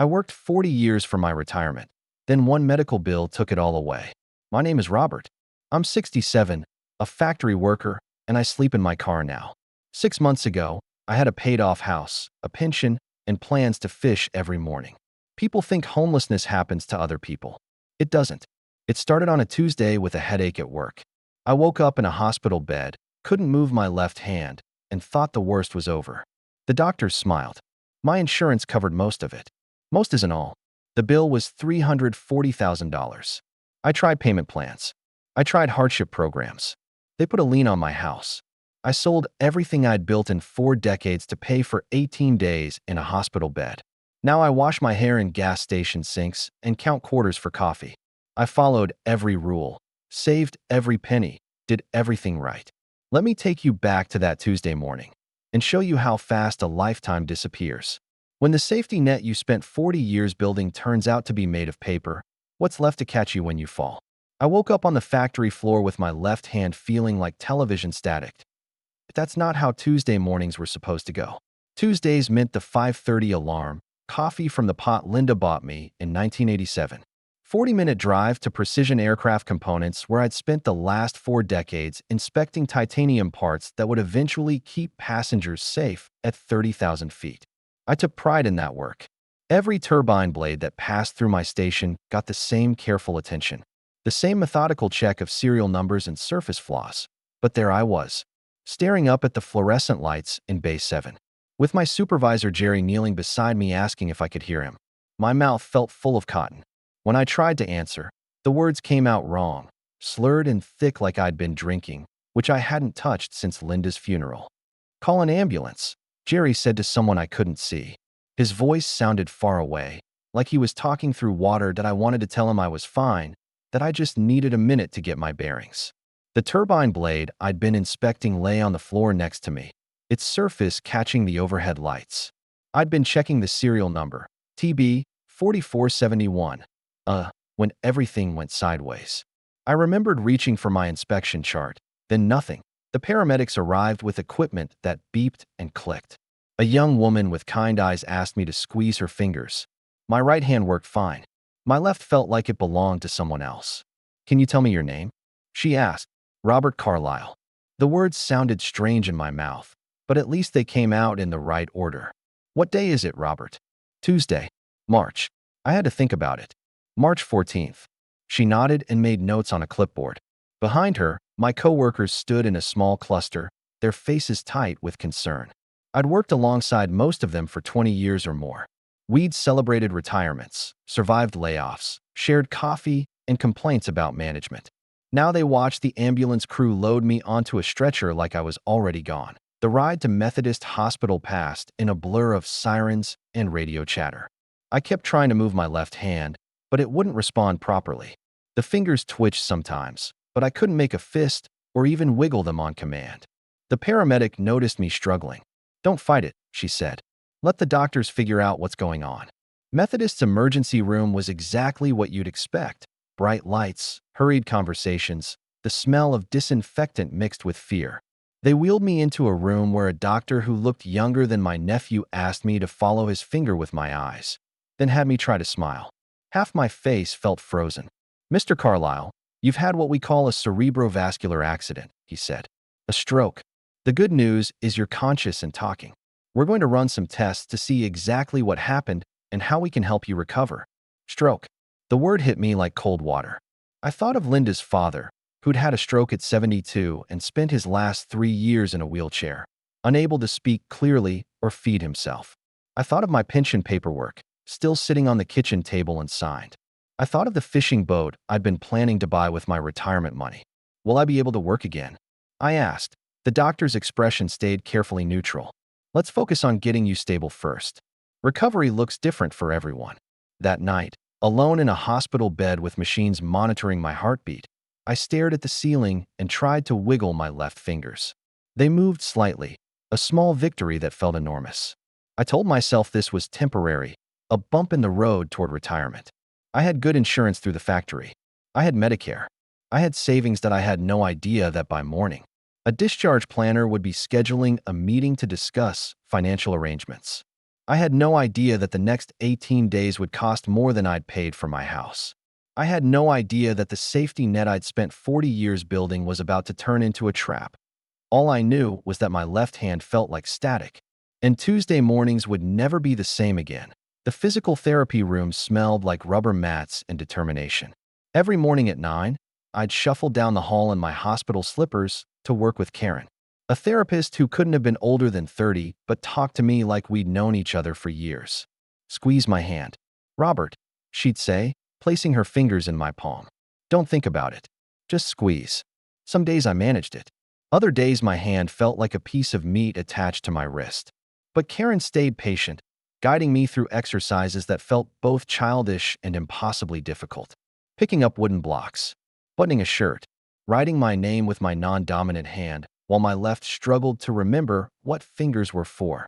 I worked 40 years for my retirement. Then one medical bill took it all away. My name is Robert. I'm 67, a factory worker, and I sleep in my car now. 6 months ago, I had a paid-off house, a pension, and plans to fish every morning. People think homelessness happens to other people. It doesn't. It started on a Tuesday with a headache at work. I woke up in a hospital bed, couldn't move my left hand, and thought the worst was over. The doctors smiled. My insurance covered most of it. Most isn't all. The bill was $340,000. I tried payment plans. I tried hardship programs. They put a lien on my house. I sold everything I'd built in 4 decades to pay for 18 days in a hospital bed. Now I wash my hair in gas station sinks and count quarters for coffee. I followed every rule, saved every penny, did everything right. Let me take you back to that Tuesday morning and show you how fast a lifetime disappears. When the safety net you spent 40 years building turns out to be made of paper, what's left to catch you when you fall? I woke up on the factory floor with my left hand feeling like television static. But that's not how Tuesday mornings were supposed to go. Tuesdays meant the 5:30 alarm, coffee from the pot Linda bought me in 1987. 40-minute drive to Precision Aircraft Components where I'd spent the last 4 decades inspecting titanium parts that would eventually keep passengers safe at 30,000 feet. I took pride in that work. Every turbine blade that passed through my station got the same careful attention, the same methodical check of serial numbers and surface flaws. But there I was, staring up at the fluorescent lights in Bay 7, with my supervisor Jerry kneeling beside me asking if I could hear him. My mouth felt full of cotton. When I tried to answer, the words came out wrong, slurred and thick like I'd been drinking, which I hadn't touched since Linda's funeral. "Call an ambulance," Jerry said to someone I couldn't see. His voice sounded far away, like he was talking through water that I wanted to tell him I was fine, that I just needed a minute to get my bearings. The turbine blade I'd been inspecting lay on the floor next to me, its surface catching the overhead lights. I'd been checking the serial number, TB 4471, when everything went sideways. I remembered reaching for my inspection chart, then nothing. The paramedics arrived with equipment that beeped and clicked. A young woman with kind eyes asked me to squeeze her fingers. My right hand worked fine. My left felt like it belonged to someone else. "Can you tell me your name?" she asked. "Robert Carlyle." The words sounded strange in my mouth, but at least they came out in the right order. "What day is it, Robert?" "Tuesday. March." I had to think about it. "March 14th. She nodded and made notes on a clipboard. Behind her, my coworkers stood in a small cluster, their faces tight with concern. I'd worked alongside most of them for 20 years or more. We'd celebrated retirements, survived layoffs, shared coffee, and complaints about management. Now they watched the ambulance crew load me onto a stretcher like I was already gone. The ride to Methodist Hospital passed in a blur of sirens and radio chatter. I kept trying to move my left hand, but it wouldn't respond properly. The fingers twitched sometimes, but I couldn't make a fist or even wiggle them on command. The paramedic noticed me struggling. "Don't fight it," she said. "Let the doctors figure out what's going on." Methodist's emergency room was exactly what you'd expect. Bright lights, hurried conversations, the smell of disinfectant mixed with fear. They wheeled me into a room where a doctor who looked younger than my nephew asked me to follow his finger with my eyes, then had me try to smile. Half my face felt frozen. "Mr. Carlyle, you've had what we call a cerebrovascular accident," he said. "A stroke. The good news is you're conscious and talking. We're going to run some tests to see exactly what happened and how we can help you recover." Stroke. The word hit me like cold water. I thought of Linda's father, who'd had a stroke at 72 and spent his last 3 years in a wheelchair, unable to speak clearly or feed himself. I thought of my pension paperwork, still sitting on the kitchen table and signed. I thought of the fishing boat I'd been planning to buy with my retirement money. "Will I be able to work again?" I asked. The doctor's expression stayed carefully neutral. "Let's focus on getting you stable first. Recovery looks different for everyone." That night, alone in a hospital bed with machines monitoring my heartbeat, I stared at the ceiling and tried to wiggle my left fingers. They moved slightly, a small victory that felt enormous. I told myself this was temporary, a bump in the road toward retirement. I had good insurance through the factory. I had Medicare. I had savings that I had no idea that by morning, a discharge planner would be scheduling a meeting to discuss financial arrangements. I had no idea that the next 18 days would cost more than I'd paid for my house. I had no idea that the safety net I'd spent 40 years building was about to turn into a trap. All I knew was that my left hand felt like static, and Tuesday mornings would never be the same again. The physical therapy room smelled like rubber mats and determination. Every morning at 9, I'd shuffle down the hall in my hospital slippers to work with Karen, a therapist who couldn't have been older than 30 but talked to me like we'd known each other for years. "Squeeze my hand. Robert," she'd say, placing her fingers in my palm. "Don't think about it. Just squeeze." Some days I managed it. Other days my hand felt like a piece of meat attached to my wrist. But Karen stayed patient, guiding me through exercises that felt both childish and impossibly difficult. Picking up wooden blocks, buttoning a shirt, writing my name with my non-dominant hand, while my left struggled to remember what fingers were for.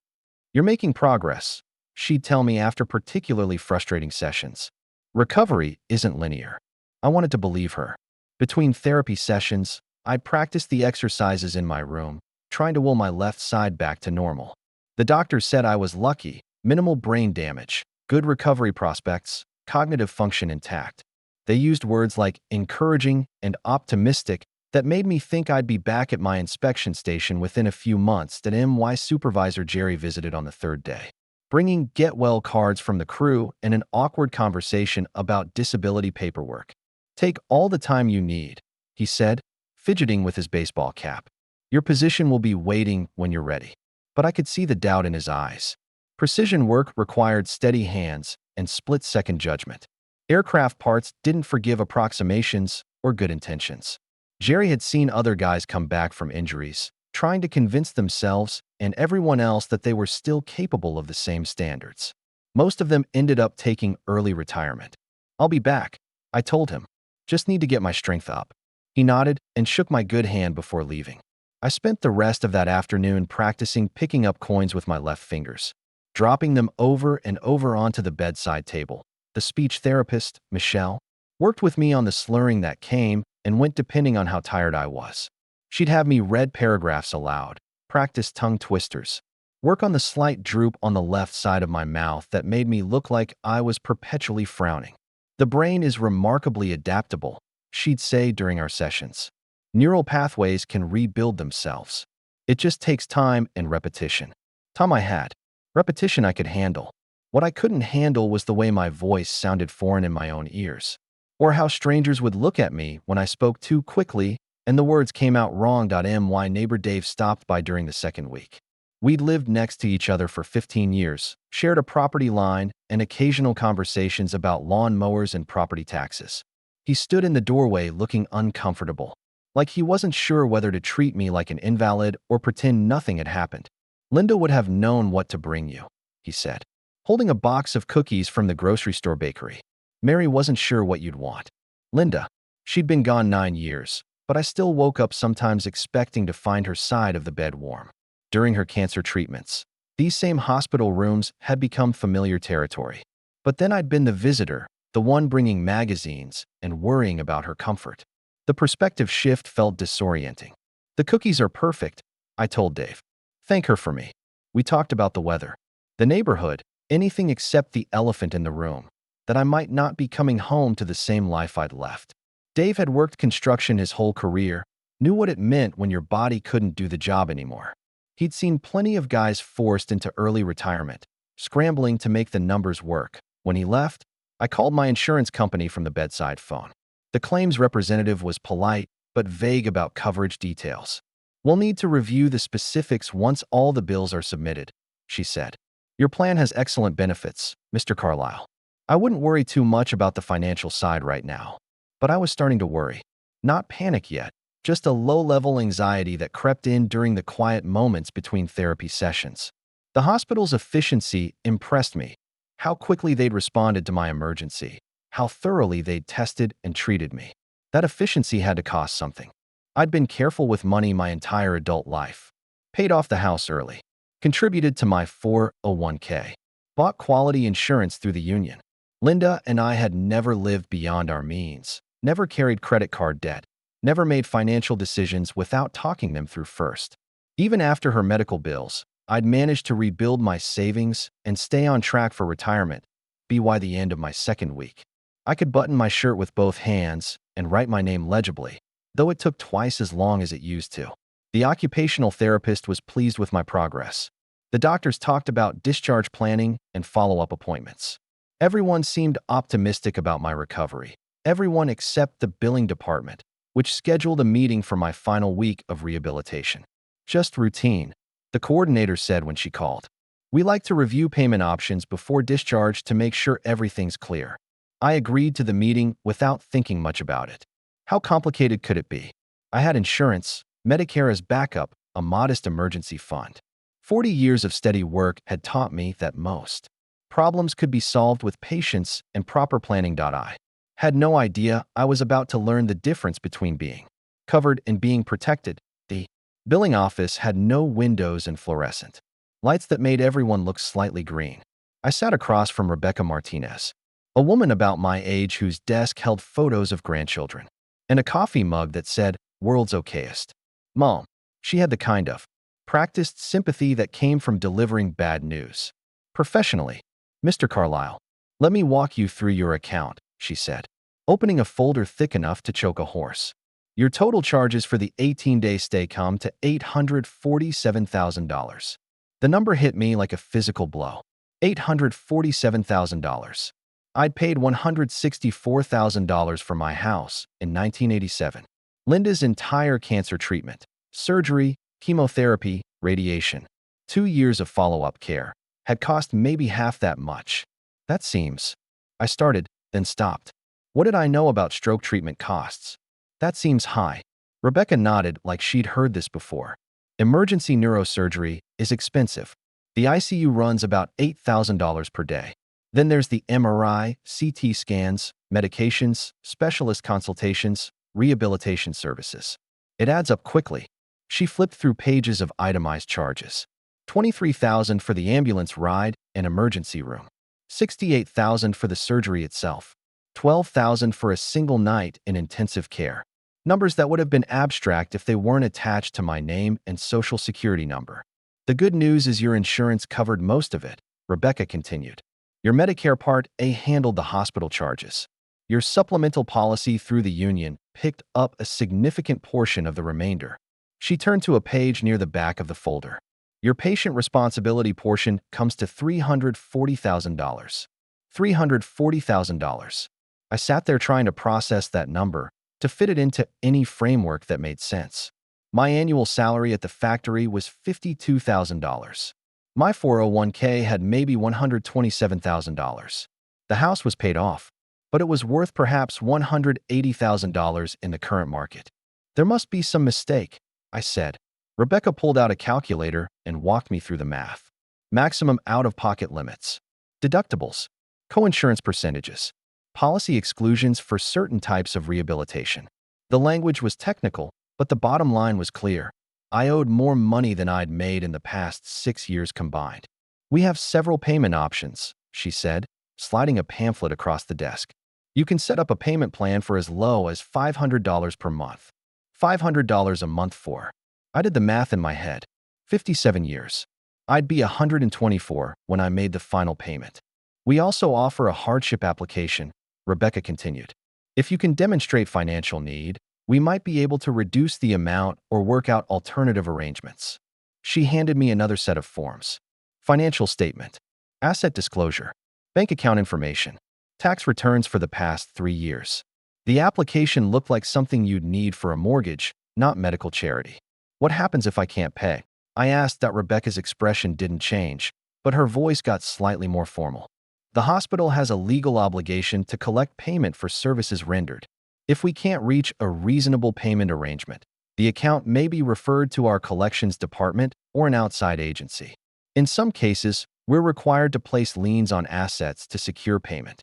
"You're making progress," she'd tell me after particularly frustrating sessions. Recovery isn't linear. I wanted to believe her. Between therapy sessions, I'd practice the exercises in my room, trying to will my left side back to normal. The doctors said I was lucky, minimal brain damage, good recovery prospects, cognitive function intact. They used words like encouraging and optimistic that made me think I'd be back at my inspection station within a few months. That MY supervisor Jerry visited on the third day, bringing get-well cards from the crew and an awkward conversation about disability paperwork. "Take all the time you need," he said, fidgeting with his baseball cap. "Your position will be waiting when you're ready." But I could see the doubt in his eyes. Precision work required steady hands and split-second judgment. Aircraft parts didn't forgive approximations or good intentions. Jerry had seen other guys come back from injuries, trying to convince themselves and everyone else that they were still capable of the same standards. Most of them ended up taking early retirement. "I'll be back," I told him. "Just need to get my strength up." He nodded and shook my good hand before leaving. I spent the rest of that afternoon practicing picking up coins with my left fingers, dropping them over and over onto the bedside table. The speech therapist, Michelle, worked with me on the slurring that came and went depending on how tired I was. She'd have me read paragraphs aloud, practice tongue twisters, work on the slight droop on the left side of my mouth that made me look like I was perpetually frowning. "The brain is remarkably adaptable," she'd say during our sessions. "Neural pathways can rebuild themselves. It just takes time and repetition." Time I had. Repetition I could handle. What I couldn't handle was the way my voice sounded foreign in my own ears, or how strangers would look at me when I spoke too quickly and the words came out wrong. My neighbor Dave stopped by during the second week. We'd lived next to each other for 15 years, shared a property line, and occasional conversations about lawn mowers and property taxes. He stood in the doorway looking uncomfortable, like he wasn't sure whether to treat me like an invalid or pretend nothing had happened. "Linda would have known what to bring you," he said, holding a box of cookies from the grocery store bakery. "Mary wasn't sure what you'd want." Linda. She'd been gone 9 years, but I still woke up sometimes expecting to find her side of the bed warm. During her cancer treatments, these same hospital rooms had become familiar territory. But then I'd been the visitor, the one bringing magazines and worrying about her comfort. The perspective shift felt disorienting. "The cookies are perfect," I told Dave. "Thank her for me." We talked about the weather, the neighborhood, anything except the elephant in the room, that I might not be coming home to the same life I'd left. Dave had worked construction his whole career, knew what it meant when your body couldn't do the job anymore. He'd seen plenty of guys forced into early retirement, scrambling to make the numbers work. When he left, I called my insurance company from the bedside phone. The claims representative was polite, but vague about coverage details. "We'll need to review the specifics once all the bills are submitted," she said. "Your plan has excellent benefits, Mr. Carlisle." I wouldn't worry too much about the financial side right now, but I was starting to worry. Not panic yet, just a low-level anxiety that crept in during the quiet moments between therapy sessions. The hospital's efficiency impressed me. How quickly they'd responded to my emergency, how thoroughly they'd tested and treated me. That efficiency had to cost something. I'd been careful with money my entire adult life. Paid off the house early, contributed to my 401k, bought quality insurance through the union. Linda and I had never lived beyond our means, never carried credit card debt, never made financial decisions without talking them through first. Even after her medical bills, I'd managed to rebuild my savings and stay on track for retirement by the end of my second week. I could button my shirt with both hands and write my name legibly, though it took twice as long as it used to. The occupational therapist was pleased with my progress. The doctors talked about discharge planning and follow-up appointments. Everyone seemed optimistic about my recovery. Everyone except the billing department, which scheduled a meeting for my final week of rehabilitation. Just routine, the coordinator said when she called. We like to review payment options before discharge to make sure everything's clear. I agreed to the meeting without thinking much about it. How complicated could it be? I had insurance, Medicare as backup, a modest emergency fund. 40 years of steady work had taught me that most problems could be solved with patience and proper planning. I had no idea I was about to learn the difference between being covered and being protected. The billing office had no windows and fluorescent lights that made everyone look slightly green. I sat across from Rebecca Martinez, a woman about my age whose desk held photos of grandchildren and a coffee mug that said, "World's okayest." Mom. She had the kind of practiced sympathy that came from delivering bad news. Professionally, "Mr. Carlisle, let me walk you through your account," she said, opening a folder thick enough to choke a horse. Your total charges for the 18-day stay come to $847,000. The number hit me like a physical blow. $847,000. I'd paid $164,000 for my house in 1987. Linda's entire cancer treatment, surgery, chemotherapy, radiation, 2 years of follow-up care, had cost maybe half that much. That seems. I started, then stopped. What did I know about stroke treatment costs? That seems high. Rebecca nodded like she'd heard this before. Emergency neurosurgery is expensive. The ICU runs about $8,000 per day. Then there's the MRI, CT scans, medications, specialist consultations, rehabilitation services. It adds up quickly. She flipped through pages of itemized charges. $23,000 for the ambulance ride and emergency room. $68,000 for the surgery itself. $12,000 for a single night in intensive care. Numbers that would have been abstract if they weren't attached to my name and social security number. The good news is your insurance covered most of it, Rebecca continued. Your Medicare Part A handled the hospital charges. Your supplemental policy through the union picked up a significant portion of the remainder. She turned to a page near the back of the folder. Your patient responsibility portion comes to $340,000. $340,000. I sat there trying to process that number, to fit it into any framework that made sense. My annual salary at the factory was $52,000. My 401k had maybe $127,000. The house was paid off, but it was worth perhaps $180,000 in the current market. There must be some mistake, I said. Rebecca pulled out a calculator and walked me through the math. Maximum out-of-pocket limits, deductibles, coinsurance percentages, policy exclusions for certain types of rehabilitation. The language was technical, but the bottom line was clear. I owed more money than I'd made in the past 6 years combined. We have several payment options, she said, sliding a pamphlet across the desk. You can set up a payment plan for as low as $500 per month. $500 a month for. I did the math in my head. 57 years. I'd be 124 when I made the final payment. We also offer a hardship application, Rebecca continued. If you can demonstrate financial need, we might be able to reduce the amount or work out alternative arrangements. She handed me another set of forms. Financial statement, asset disclosure, bank account information, tax returns for the past 3 years. The application looked like something you'd need for a mortgage, not medical charity. What happens if I can't pay? I asked. That Rebecca's expression didn't change, but her voice got slightly more formal. The hospital has a legal obligation to collect payment for services rendered. If we can't reach a reasonable payment arrangement, the account may be referred to our collections department or an outside agency. In some cases, we're required to place liens on assets to secure payment.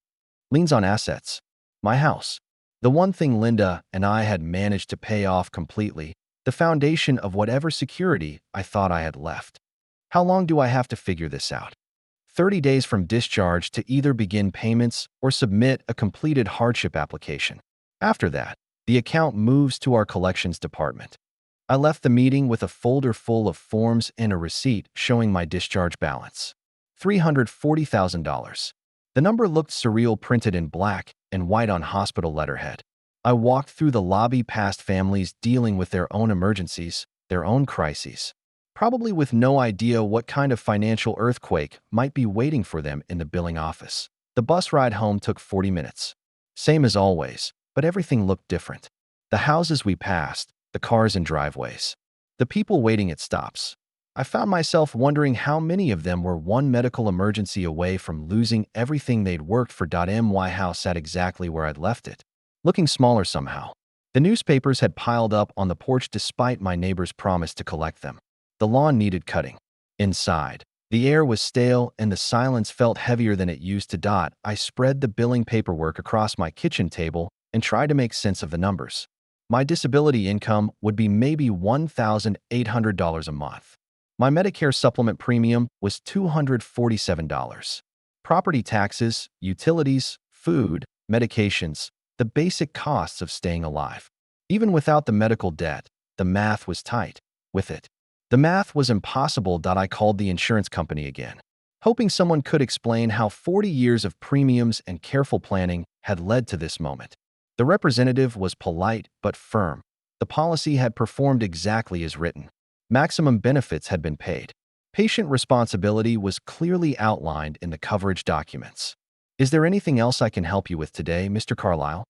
Liens on assets. My house. The one thing Linda and I had managed to pay off completely, the foundation of whatever security I thought I had left. How long do I have to figure this out? 30 days from discharge to either begin payments or submit a completed hardship application. After that, the account moves to our collections department. I left the meeting with a folder full of forms and a receipt showing my discharge balance. $340,000. The number looked surreal, printed in black and white on hospital letterhead. I walked through the lobby past families dealing with their own emergencies, their own crises, probably with no idea what kind of financial earthquake might be waiting for them in the billing office. The bus ride home took 40 minutes. Same as always, but everything looked different. The houses we passed, the cars and driveways, the people waiting at stops. I found myself wondering how many of them were one medical emergency away from losing everything they'd worked for. My house sat exactly where I'd left it, looking smaller somehow. The newspapers had piled up on the porch despite my neighbor's promise to collect them. The lawn needed cutting. Inside, the air was stale and the silence felt heavier than it used to. I spread the billing paperwork across my kitchen table and tried to make sense of the numbers. My disability income would be maybe $1,800 a month. My Medicare supplement premium was $247. Property taxes, utilities, food, medications, the basic costs of staying alive. Even without the medical debt, the math was tight. With it, the math was impossible. I called the insurance company again, hoping someone could explain how 40 years of premiums and careful planning had led to this moment. The representative was polite but firm. The policy had performed exactly as written. Maximum benefits had been paid. Patient responsibility was clearly outlined in the coverage documents. "Is there anything else I can help you with today, Mr. Carlisle?"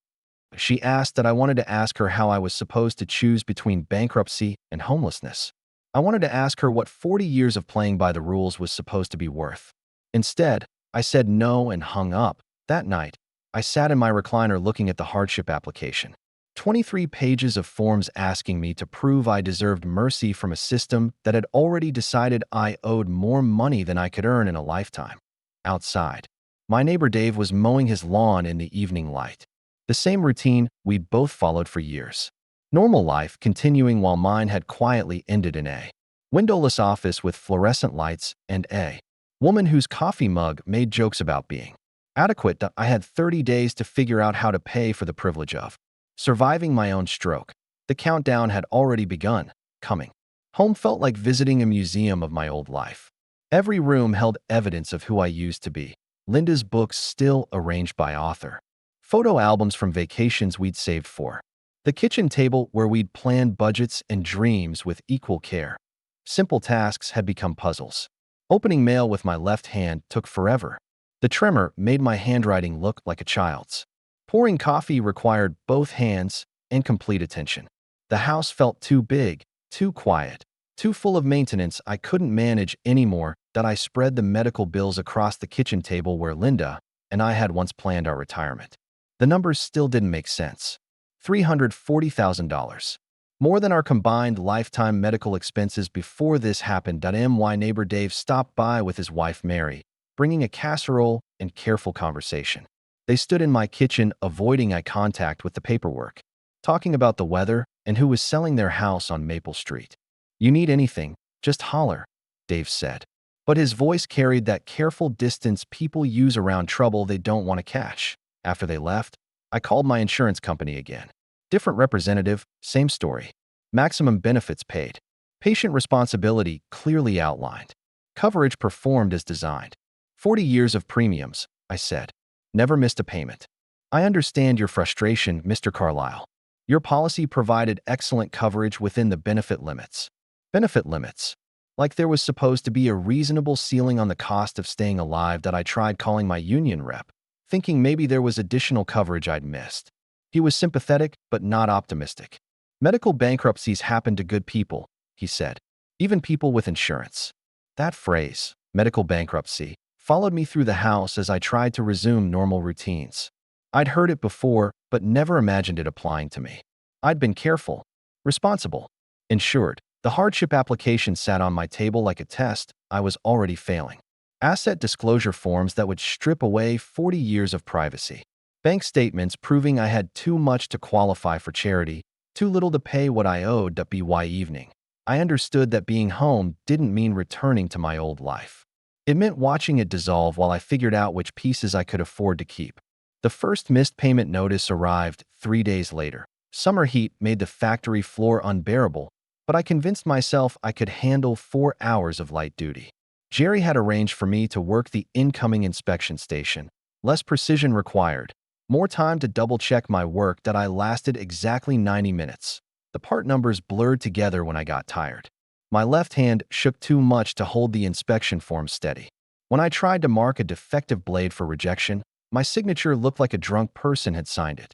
She asked that I wanted to ask her how I was supposed to choose between bankruptcy and homelessness. I wanted to ask her what 40 years of playing by the rules was supposed to be worth. Instead, I said no and hung up. That night, I sat in my recliner looking at the hardship application. 23 pages of forms asking me to prove I deserved mercy from a system that had already decided I owed more money than I could earn in a lifetime. Outside, my neighbor Dave was mowing his lawn in the evening light. The same routine we'd both followed for years. Normal life continuing while mine had quietly ended in a windowless office with fluorescent lights and a woman whose coffee mug made jokes about being adequate. I had 30 days to figure out how to pay for the privilege of surviving my own stroke. The countdown had already begun. Coming home felt like visiting a museum of my old life. Every room held evidence of who I used to be. Linda's books still arranged by author. Photo albums from vacations we'd saved for. The kitchen table where we'd planned budgets and dreams with equal care. Simple tasks had become puzzles. Opening mail with my left hand took forever. The tremor made my handwriting look like a child's. Pouring coffee required both hands and complete attention. The house felt too big, too quiet, too full of maintenance. I couldn't manage anymore. I spread the medical bills across the kitchen table where Linda and I had once planned our retirement. The numbers still didn't make sense. $340,000. More than our combined lifetime medical expenses before this happened. My neighbor Dave stopped by with his wife Mary, bringing a casserole and careful conversation. They stood in my kitchen, avoiding eye contact with the paperwork, talking about the weather and who was selling their house on Maple Street. "You need anything, just holler," Dave said. But his voice carried that careful distance people use around trouble they don't want to catch. After they left, I called my insurance company again. Different representative, same story. Maximum benefits paid. Patient responsibility clearly outlined. Coverage performed as designed. 40 years of premiums, I said. Never missed a payment. "I understand your frustration, Mr. Carlisle. Your policy provided excellent coverage within the benefit limits." Benefit limits. Like there was supposed to be a reasonable ceiling on the cost of staying alive. I tried calling my union rep, thinking maybe there was additional coverage I'd missed. He was sympathetic but not optimistic. "Medical bankruptcies happen to good people," he said. "Even people with insurance." That phrase, medical bankruptcy, followed me through the house as I tried to resume normal routines. I'd heard it before, but never imagined it applying to me. I'd been careful, responsible, insured. The hardship application sat on my table like a test I was already failing. Asset disclosure forms that would strip away 40 years of privacy. Bank statements proving I had too much to qualify for charity, too little to pay what I owed. By evening, I understood that being home didn't mean returning to my old life. It meant watching it dissolve while I figured out which pieces I could afford to keep. The first missed payment notice arrived 3 days later. Summer heat made the factory floor unbearable. but I convinced myself I could handle 4 hours of light duty. Jerry had arranged for me to work the incoming inspection station. Less precision required, more time to double-check my work that I lasted exactly 90 minutes. The part numbers blurred together when I got tired. My left hand shook too much to hold the inspection form steady. When I tried to mark a defective blade for rejection, my signature looked like a drunk person had signed it.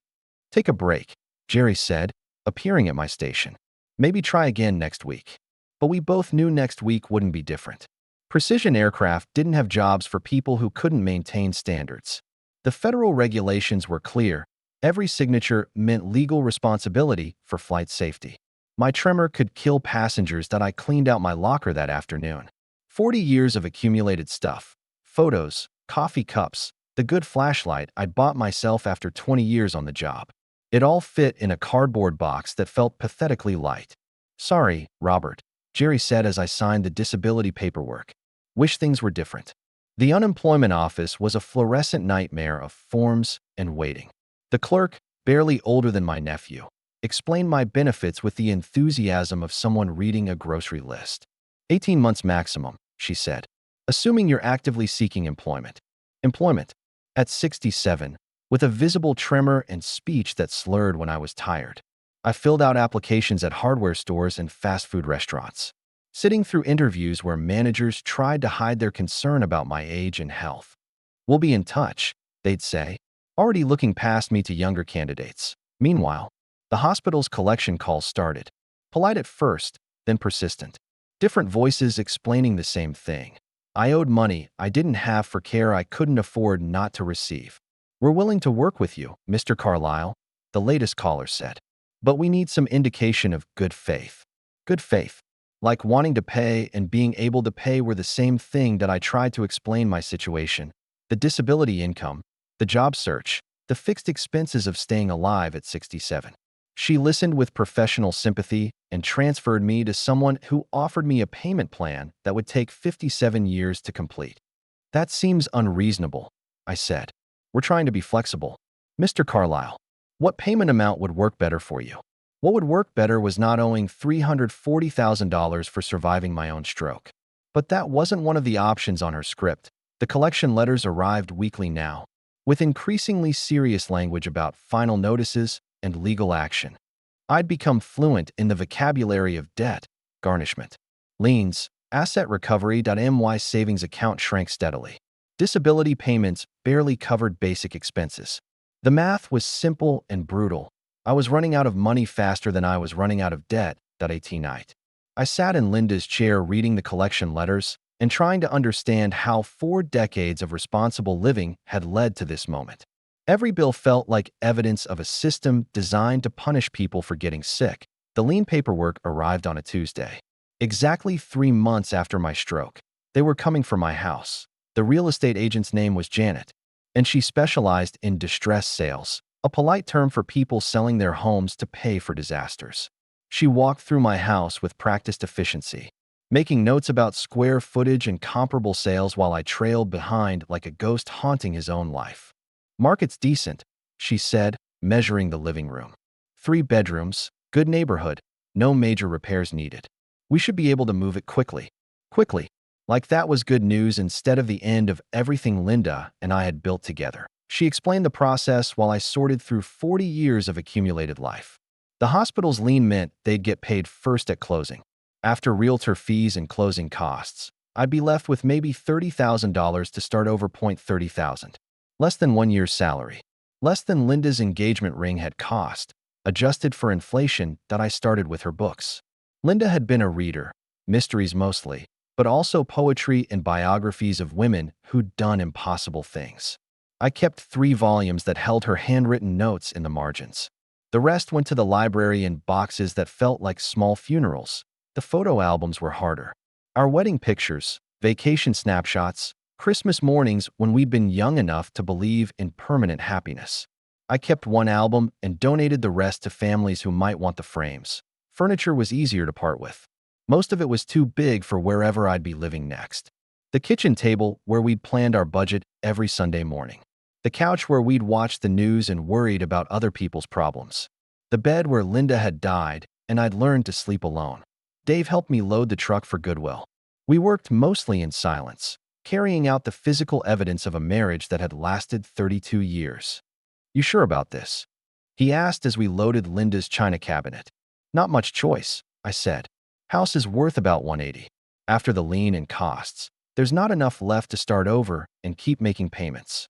"Take a break," Jerry said, appearing at my station. "Maybe try again next week." But we both knew next week wouldn't be different. Precision aircraft didn't have jobs for people who couldn't maintain standards. The federal regulations were clear. Every signature meant legal responsibility for flight safety. My tremor could kill passengers that I cleaned out my locker that afternoon. 40 years of accumulated stuff. Photos, coffee cups, the good flashlight I'd bought myself after 20 years on the job. It all fit in a cardboard box that felt pathetically light. "Sorry, Robert," Jerry said as I signed the disability paperwork. "Wish things were different." The unemployment office was a fluorescent nightmare of forms and waiting. The clerk, barely older than my nephew, explained my benefits with the enthusiasm of someone reading a grocery list. 18 months maximum, she said, assuming you're actively seeking employment. Employment. At 67, with a visible tremor and speech that slurred when I was tired, I filled out applications at hardware stores and fast food restaurants, sitting through interviews where managers tried to hide their concern about my age and health. "We'll be in touch," they'd say, already looking past me to younger candidates. Meanwhile, the hospital's collection calls started, polite at first, then persistent. Different voices explaining the same thing. I owed money I didn't have for care I couldn't afford not to receive. "We're willing to work with you, Mr. Carlisle," the latest caller said. "But we need some indication of good faith." Good faith. Like wanting to pay and being able to pay were the same thing that I tried to explain my situation. The disability income, the job search, the fixed expenses of staying alive at 67. She listened with professional sympathy and transferred me to someone who offered me a payment plan that would take 57 years to complete. "That seems unreasonable," I said. "We're trying to be flexible." "Mr. Carlisle, what payment amount would work better for you?" What would work better was not owing $340,000 for surviving my own stroke. But that wasn't one of the options on her script. The collection letters arrived weekly now, with increasingly serious language about final notices and legal action. I'd become fluent in the vocabulary of debt, garnishment, liens, asset recovery. My savings account shrank steadily. Disability payments barely covered basic expenses. The math was simple and brutal. I was running out of money faster than I was running out of debt. 18 night. I sat in Linda's chair reading the collection letters and trying to understand how 4 decades of responsible living had led to this moment. Every bill felt like evidence of a system designed to punish people for getting sick. The lien paperwork arrived on a Tuesday, exactly 3 months after my stroke. They were coming for my house. The real estate agent's name was Janet, and she specialized in distress sales, a polite term for people selling their homes to pay for disasters. She walked through my house with practiced efficiency, making notes about square footage and comparable sales while I trailed behind like a ghost haunting his own life. "Market's decent," she said, measuring the living room. 3 bedrooms, good neighborhood, no major repairs needed. "We should be able to move it quickly." Quickly. Like that was good news instead of the end of everything Linda and I had built together. She explained the process while I sorted through 40 years of accumulated life. The hospital's lien meant they'd get paid first at closing. After realtor fees and closing costs, I'd be left with maybe $30,000 to start over. $30,000. Less than 1 year's salary. Less than Linda's engagement ring had cost, adjusted for inflation that I started with her books. Linda had been a reader, mysteries mostly, but also poetry and biographies of women who'd done impossible things. I kept 3 volumes that held her handwritten notes in the margins. The rest went to the library in boxes that felt like small funerals. The photo albums were harder. Our wedding pictures, vacation snapshots, Christmas mornings when we'd been young enough to believe in permanent happiness. I kept 1 album and donated the rest to families who might want the frames. Furniture was easier to part with. Most of it was too big for wherever I'd be living next. The kitchen table where we'd planned our budget every Sunday morning. The couch where we'd watched the news and worried about other people's problems. The bed where Linda had died and I'd learned to sleep alone. Dave helped me load the truck for Goodwill. We worked mostly in silence, carrying out the physical evidence of a marriage that had lasted 32 years. "You sure about this?" he asked as we loaded Linda's china cabinet. "Not much choice," I said. "House is worth about 180. After the lien and costs, there's not enough left to start over and keep making payments."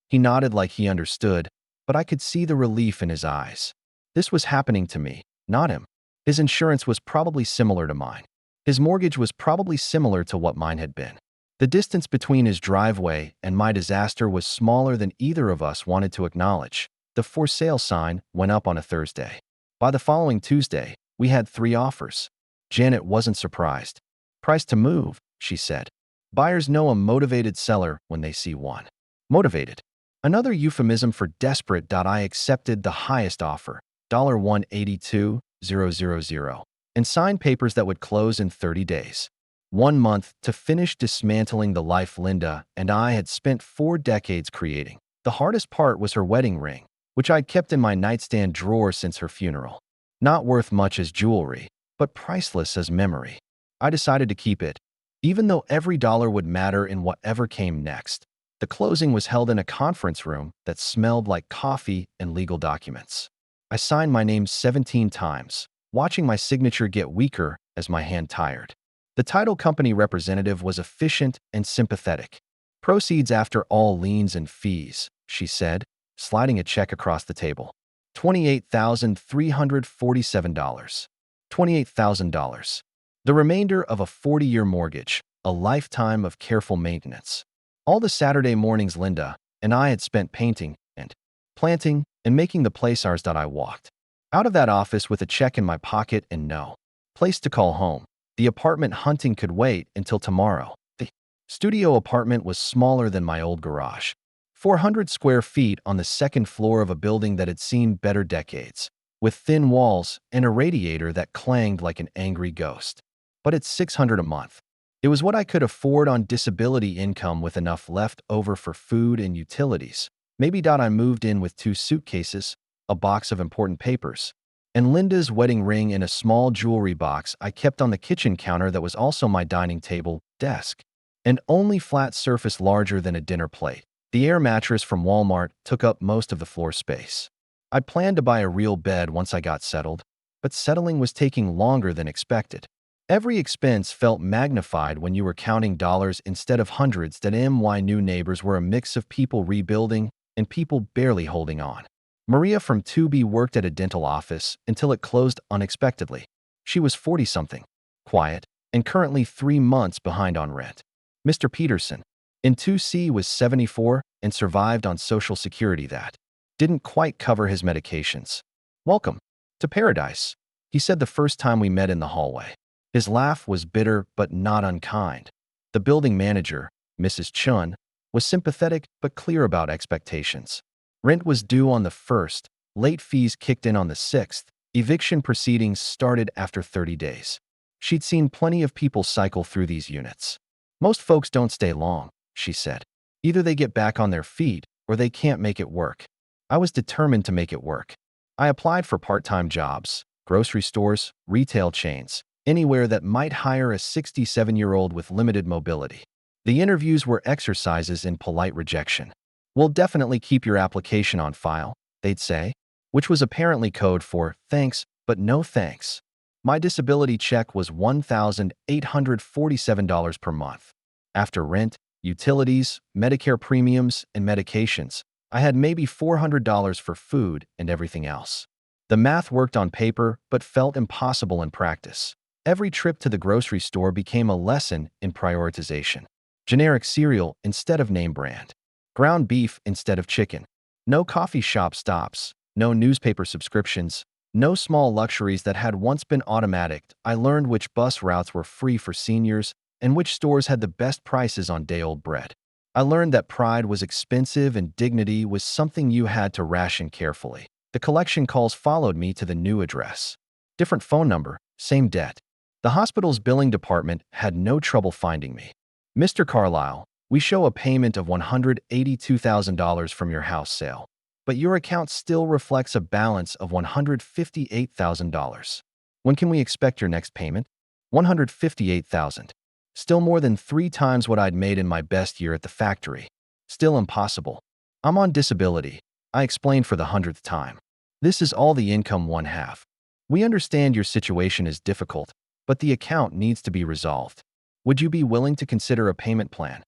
He nodded like he understood, but I could see the relief in his eyes. This was happening to me, not him. His insurance was probably similar to mine. His mortgage was probably similar to what mine had been. The distance between his driveway and my disaster was smaller than either of us wanted to acknowledge. The for sale sign went up on a Thursday. By the following Tuesday, we had 3 offers. Janet wasn't surprised. "Price to move," she said. Buyers know a motivated seller when they see one. Motivated. Another euphemism for desperate. I accepted the highest offer, $182,000, and signed papers that would close in 30 days. 1 month to finish dismantling the life Linda and I had spent 4 decades creating. The hardest part was her wedding ring, which I'd kept in my nightstand drawer since her funeral. Not worth much as jewelry, but priceless as memory. I decided to keep it, even though every dollar would matter in whatever came next. The closing was held in a conference room that smelled like coffee and legal documents. I signed my name 17 times, watching my signature get weaker as my hand tired. The title company representative was efficient and sympathetic. "Proceeds after all liens and fees," she said, sliding a check across the table. $28,347. $28,000. The remainder of a 40-year mortgage, a lifetime of careful maintenance. All the Saturday mornings Linda and I had spent painting and planting and making the place ours. I walked out of that office with a check in my pocket and no place to call home. The apartment hunting could wait until tomorrow. The studio apartment was smaller than my old garage. 400 square feet on the second floor of a building that had seen better decades, with thin walls and a radiator that clanged like an angry ghost. But it's $600 a month. It was what I could afford on disability income with enough left over for food and utilities. Maybe. I moved in with 2 suitcases, a box of important papers, and Linda's wedding ring in a small jewelry box I kept on the kitchen counter that was also my dining table, desk. An only flat surface larger than a dinner plate. The air mattress from Walmart took up most of the floor space. I planned to buy a real bed once I got settled, but settling was taking longer than expected. Every expense felt magnified when you were counting dollars instead of hundreds. My new neighbors were a mix of people rebuilding and people barely holding on. Maria from 2B worked at a dental office until it closed unexpectedly. She was 40-something, quiet, and currently 3 months behind on rent. Mr. Peterson, in 2C, was 74 and survived on Social Security that didn't quite cover his medications. "Welcome to paradise," he said the first time we met in the hallway. His laugh was bitter but not unkind. The building manager, Mrs. Chun, was sympathetic but clear about expectations. Rent was due on the 1st, late fees kicked in on the 6th, eviction proceedings started after 30 days. She'd seen plenty of people cycle through these units. "Most folks don't stay long," she said. "Either they get back on their feet or they can't make it work." I was determined to make it work. I applied for part-time jobs, grocery stores, retail chains, anywhere that might hire a 67-year-old with limited mobility. The interviews were exercises in polite rejection. "We'll definitely keep your application on file," they'd say, which was apparently code for "thanks, but no thanks." My disability check was $1,847 per month. After rent, utilities, Medicare premiums, and medications, I had maybe $400 for food and everything else. The math worked on paper but felt impossible in practice. Every trip to the grocery store became a lesson in prioritization. Generic cereal instead of name brand. Ground beef instead of chicken. No coffee shop stops. No newspaper subscriptions. No small luxuries that had once been automatic. I learned which bus routes were free for seniors and which stores had the best prices on day-old bread. I learned that pride was expensive and dignity was something you had to ration carefully. The collection calls followed me to the new address. Different phone number, same debt. The hospital's billing department had no trouble finding me. "Mr. Carlisle, we show a payment of $182,000 from your house sale, but your account still reflects a balance of $158,000. When can we expect your next payment?" $158,000. Still more than 3 times what I'd made in my best year at the factory. Still impossible. I'm on disability, I explained for the 100th time. This is all the income one have. We understand your situation is difficult, but the account needs to be resolved. Would you be willing to consider a payment plan?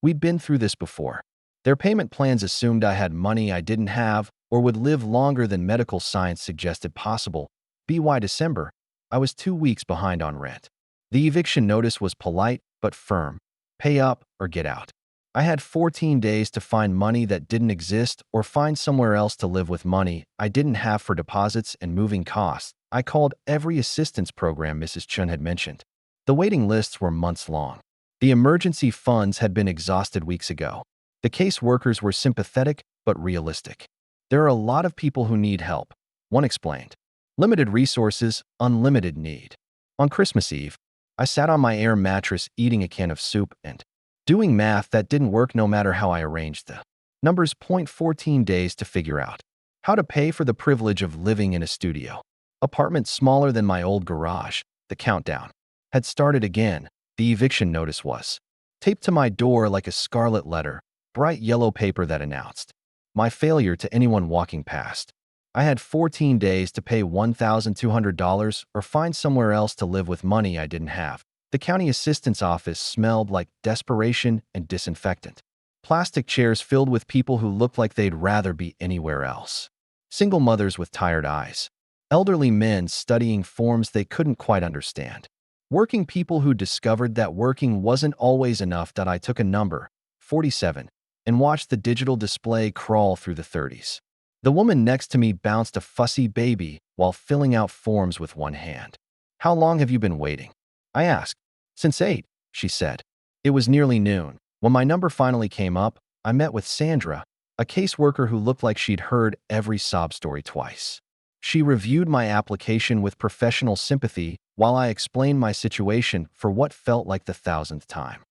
We'd been through this before. Their payment plans assumed I had money I didn't have or would live longer than medical science suggested possible. By December, I was 2 weeks behind on rent. The eviction notice was polite but firm. Pay up or get out. I had 14 days to find money that didn't exist or find somewhere else to live with money I didn't have for deposits and moving costs. I called every assistance program Mrs. Chun had mentioned. The waiting lists were months long. The emergency funds had been exhausted weeks ago. The caseworkers were sympathetic but realistic. There are a lot of people who need help, one explained. Limited resources, unlimited need. On Christmas Eve, I sat on my air mattress eating a can of soup and doing math that didn't work no matter how I arranged the numbers. 14 days to figure out how to pay for the privilege of living in a studio. Apartment smaller than my old garage. The countdown had started again. The eviction notice was taped to my door like a scarlet letter, bright yellow paper that announced my failure to anyone walking past. I had 14 days to pay $1,200 or find somewhere else to live with money I didn't have. The county assistance office smelled like desperation and disinfectant. Plastic chairs filled with people who looked like they'd rather be anywhere else. Single mothers with tired eyes. Elderly men studying forms they couldn't quite understand. Working people who discovered that working wasn't always enough. I took a number, 47, and watched the digital display crawl through the 30s. The woman next to me bounced a fussy baby while filling out forms with one hand. How long have you been waiting? I asked. Since 8, she said. It was nearly noon. When my number finally came up, I met with Sandra, a caseworker who looked like she'd heard every sob story twice. She reviewed my application with professional sympathy while I explained my situation for what felt like the 1,000th time.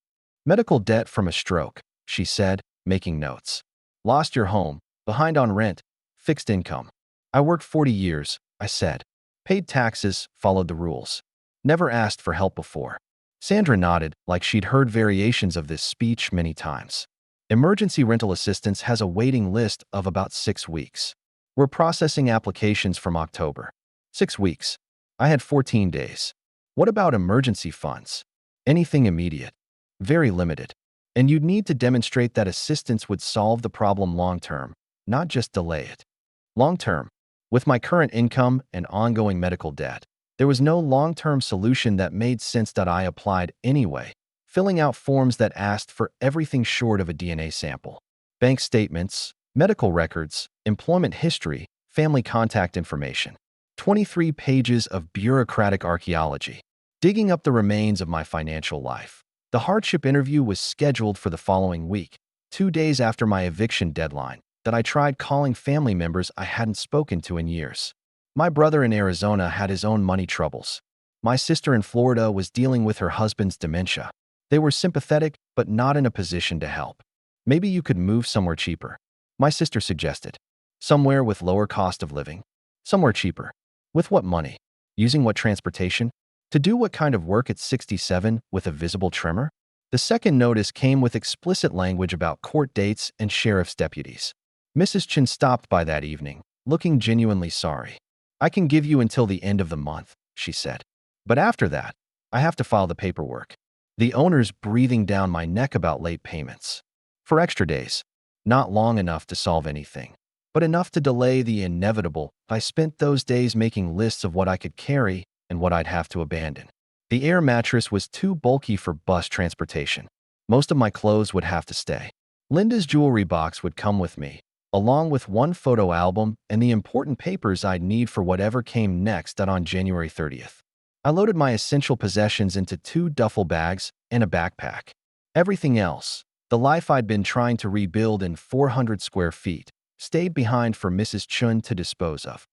Medical debt from a stroke, she said, making notes. Lost your home, behind on rent, fixed income. I worked 40 years, I said. Paid taxes, followed the rules. Never asked for help before. Sandra nodded like she'd heard variations of this speech many times. Emergency rental assistance has a waiting list of about 6 weeks. We're processing applications from October. 6 weeks. I had 14 days. What about emergency funds? Anything immediate. Very limited. And you'd need to demonstrate that assistance would solve the problem long term, not just delay it. Long term. With my current income and ongoing medical debt, there was no long-term solution that made sense. I applied anyway, filling out forms that asked for everything short of a DNA sample. Bank statements, medical records, employment history, family contact information. 23 pages of bureaucratic archaeology, digging up the remains of my financial life. The hardship interview was scheduled for the following week, 2 days after my eviction deadline. I tried calling family members I hadn't spoken to in years. My brother in Arizona had his own money troubles. My sister in Florida was dealing with her husband's dementia. They were sympathetic, but not in a position to help. Maybe you could move somewhere cheaper, my sister suggested. Somewhere with lower cost of living. Somewhere cheaper. With what money? Using what transportation? To do what kind of work at 67 with a visible tremor? The second notice came with explicit language about court dates and sheriff's deputies. Mrs. Chin stopped by that evening, looking genuinely sorry. I can give you until the end of the month, she said. But after that, I have to file the paperwork. The owner's breathing down my neck about late payments. For extra days. Not long enough to solve anything, but enough to delay the inevitable. I spent those days making lists of what I could carry and what I'd have to abandon. The air mattress was too bulky for bus transportation. Most of my clothes would have to stay. Linda's jewelry box would come with me, along with one photo album and the important papers I'd need for whatever came next. On January 30th, I loaded my essential possessions into 2 duffel bags and a backpack. Everything else, the life I'd been trying to rebuild in 400 square feet, stayed behind for Mrs. Chun to dispose of.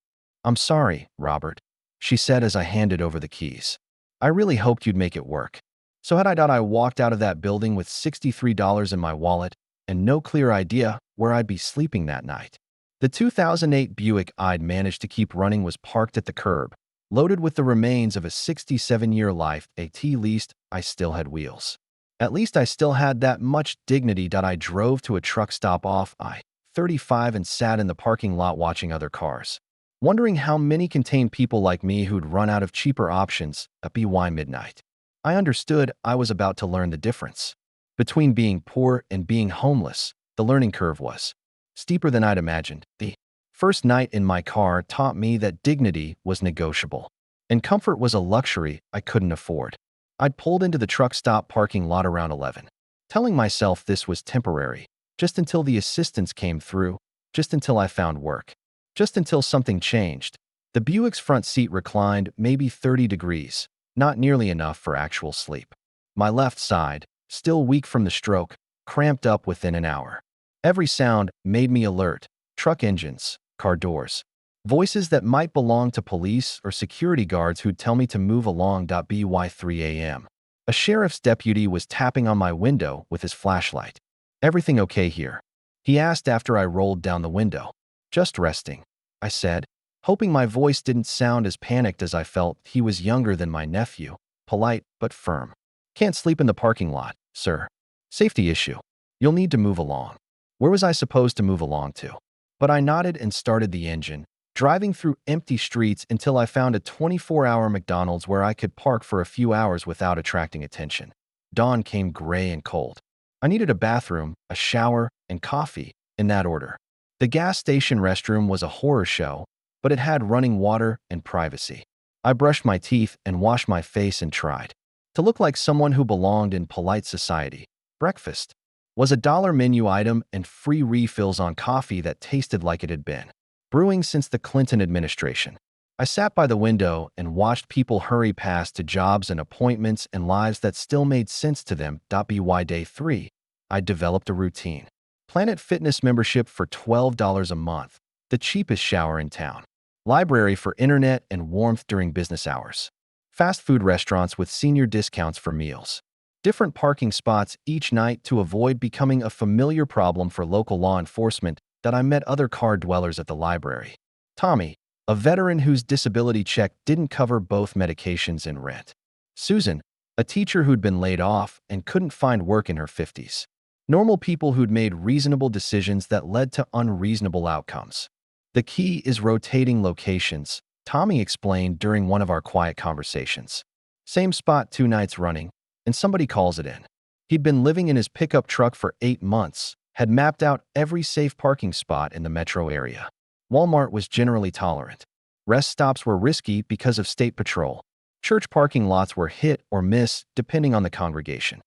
I'm sorry, Robert, she said as I handed over the keys. I really hoped you'd make it work. So I walked out of that building with $63 in my wallet and no clear idea where I'd be sleeping that night. The 2008 Buick I'd managed to keep running was parked at the curb, loaded with the remains of a 67-year life. At least I still had wheels. At least I still had that much dignity. I drove to a truck stop off I-35 and sat in the parking lot watching other cars, wondering how many contained people like me who'd run out of cheaper options at BY midnight. I understood I was about to learn the difference between being poor and being homeless. The learning curve was steeper than I'd imagined. The first night in my car taught me that dignity was negotiable, and comfort was a luxury I couldn't afford. I'd pulled into the truck stop parking lot around 11, telling myself this was temporary, just until the assistance came through, just until I found work, just until something changed. The Buick's front seat reclined maybe 30 degrees, not nearly enough for actual sleep. My left side, still weak from the stroke, cramped up within an hour. Every sound made me alert: truck engines, car doors, voices that might belong to police or security guards who'd tell me to move along. By 3 a.m., a sheriff's deputy was tapping on my window with his flashlight. "Everything okay here?" he asked after I rolled down the window. "Just resting," I said, hoping my voice didn't sound as panicked as I felt. He was younger than my nephew, polite but firm. "Can't sleep in the parking lot, sir. Safety issue. You'll need to move along." Where was I supposed to move along to? But I nodded and started the engine, driving through empty streets until I found a 24-hour McDonald's where I could park for a few hours without attracting attention. Dawn came gray and cold. I needed a bathroom, a shower, and coffee, in that order. The gas station restroom was a horror show, but it had running water and privacy. I brushed my teeth and washed my face and tried to look like someone who belonged in polite society. Breakfast was a $1 menu item and free refills on coffee that tasted like it had been brewing since the Clinton administration. I sat by the window and watched people hurry past to jobs and appointments and lives that still made sense to them. By day 3, I developed a routine. Planet Fitness membership for $12 a month, the cheapest shower in town. Library for internet and warmth during business hours. Fast food restaurants with senior discounts for meals. Different parking spots each night to avoid becoming a familiar problem for local law enforcement. That I met other car dwellers at the library. Tommy, a veteran whose disability check didn't cover both medications and rent. Susan, a teacher who'd been laid off and couldn't find work in her 50s. Normal people who'd made reasonable decisions that led to unreasonable outcomes. "The key is rotating locations," Tommy explained during one of our quiet conversations. "Same spot 2 nights running, and somebody calls it in." He'd been living in his pickup truck for 8 months, had mapped out every safe parking spot in the metro area. Walmart was generally tolerant. Rest stops were risky because of state patrol. Church parking lots were hit or miss depending on the congregation.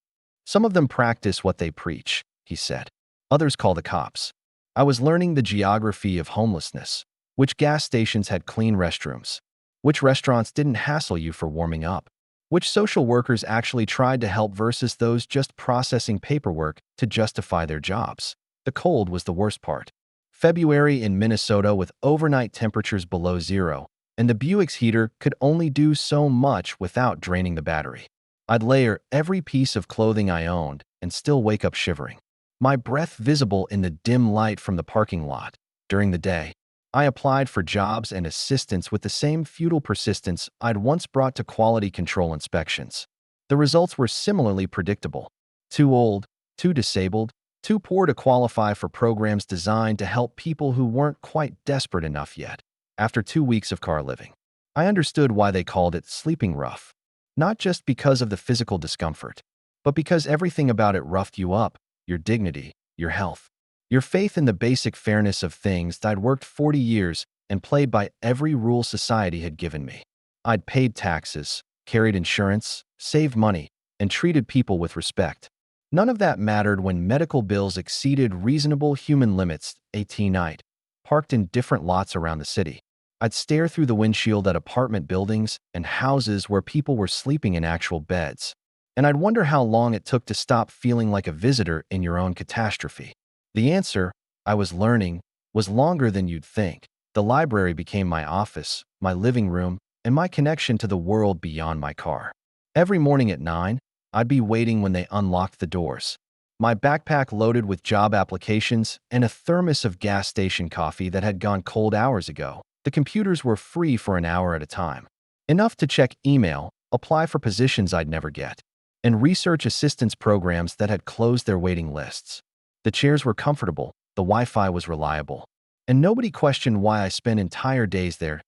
"Some of them practice what they preach," he said. "Others call the cops." I was learning the geography of homelessness. Which gas stations had clean restrooms? Which restaurants didn't hassle you for warming up? Which social workers actually tried to help versus those just processing paperwork to justify their jobs? The cold was the worst part. February in Minnesota with overnight temperatures below zero, and the Buick's heater could only do so much without draining the battery. I'd layer every piece of clothing I owned and still wake up shivering, my breath visible in the dim light from the parking lot. During the day, I applied for jobs and assistance with the same futile persistence I'd once brought to quality control inspections. The results were similarly predictable. Too old, too disabled, too poor to qualify for programs designed to help people who weren't quite desperate enough yet. After 2 weeks of car living, I understood why they called it sleeping rough. Not just because of the physical discomfort, but because everything about it roughed you up: your dignity, your health, your faith in the basic fairness of things. I'd worked 40 years and played by every rule society had given me. I'd paid taxes, carried insurance, saved money, and treated people with respect. None of that mattered when medical bills exceeded reasonable human limits. Night, parked in different lots around the city. I'd stare through the windshield at apartment buildings and houses where people were sleeping in actual beds. And I'd wonder how long it took to stop feeling like a visitor in your own catastrophe. The answer, I was learning, was longer than you'd think. The library became my office, my living room, and my connection to the world beyond my car. Every morning at 9, I'd be waiting when they unlocked the doors. My backpack loaded with job applications and a thermos of gas station coffee that had gone cold hours ago. The computers were free for an hour at a time. Enough to check email, apply for positions I'd never get, and research assistance programs that had closed their waiting lists. The chairs were comfortable, the Wi-Fi was reliable, and nobody questioned why I spent entire days there.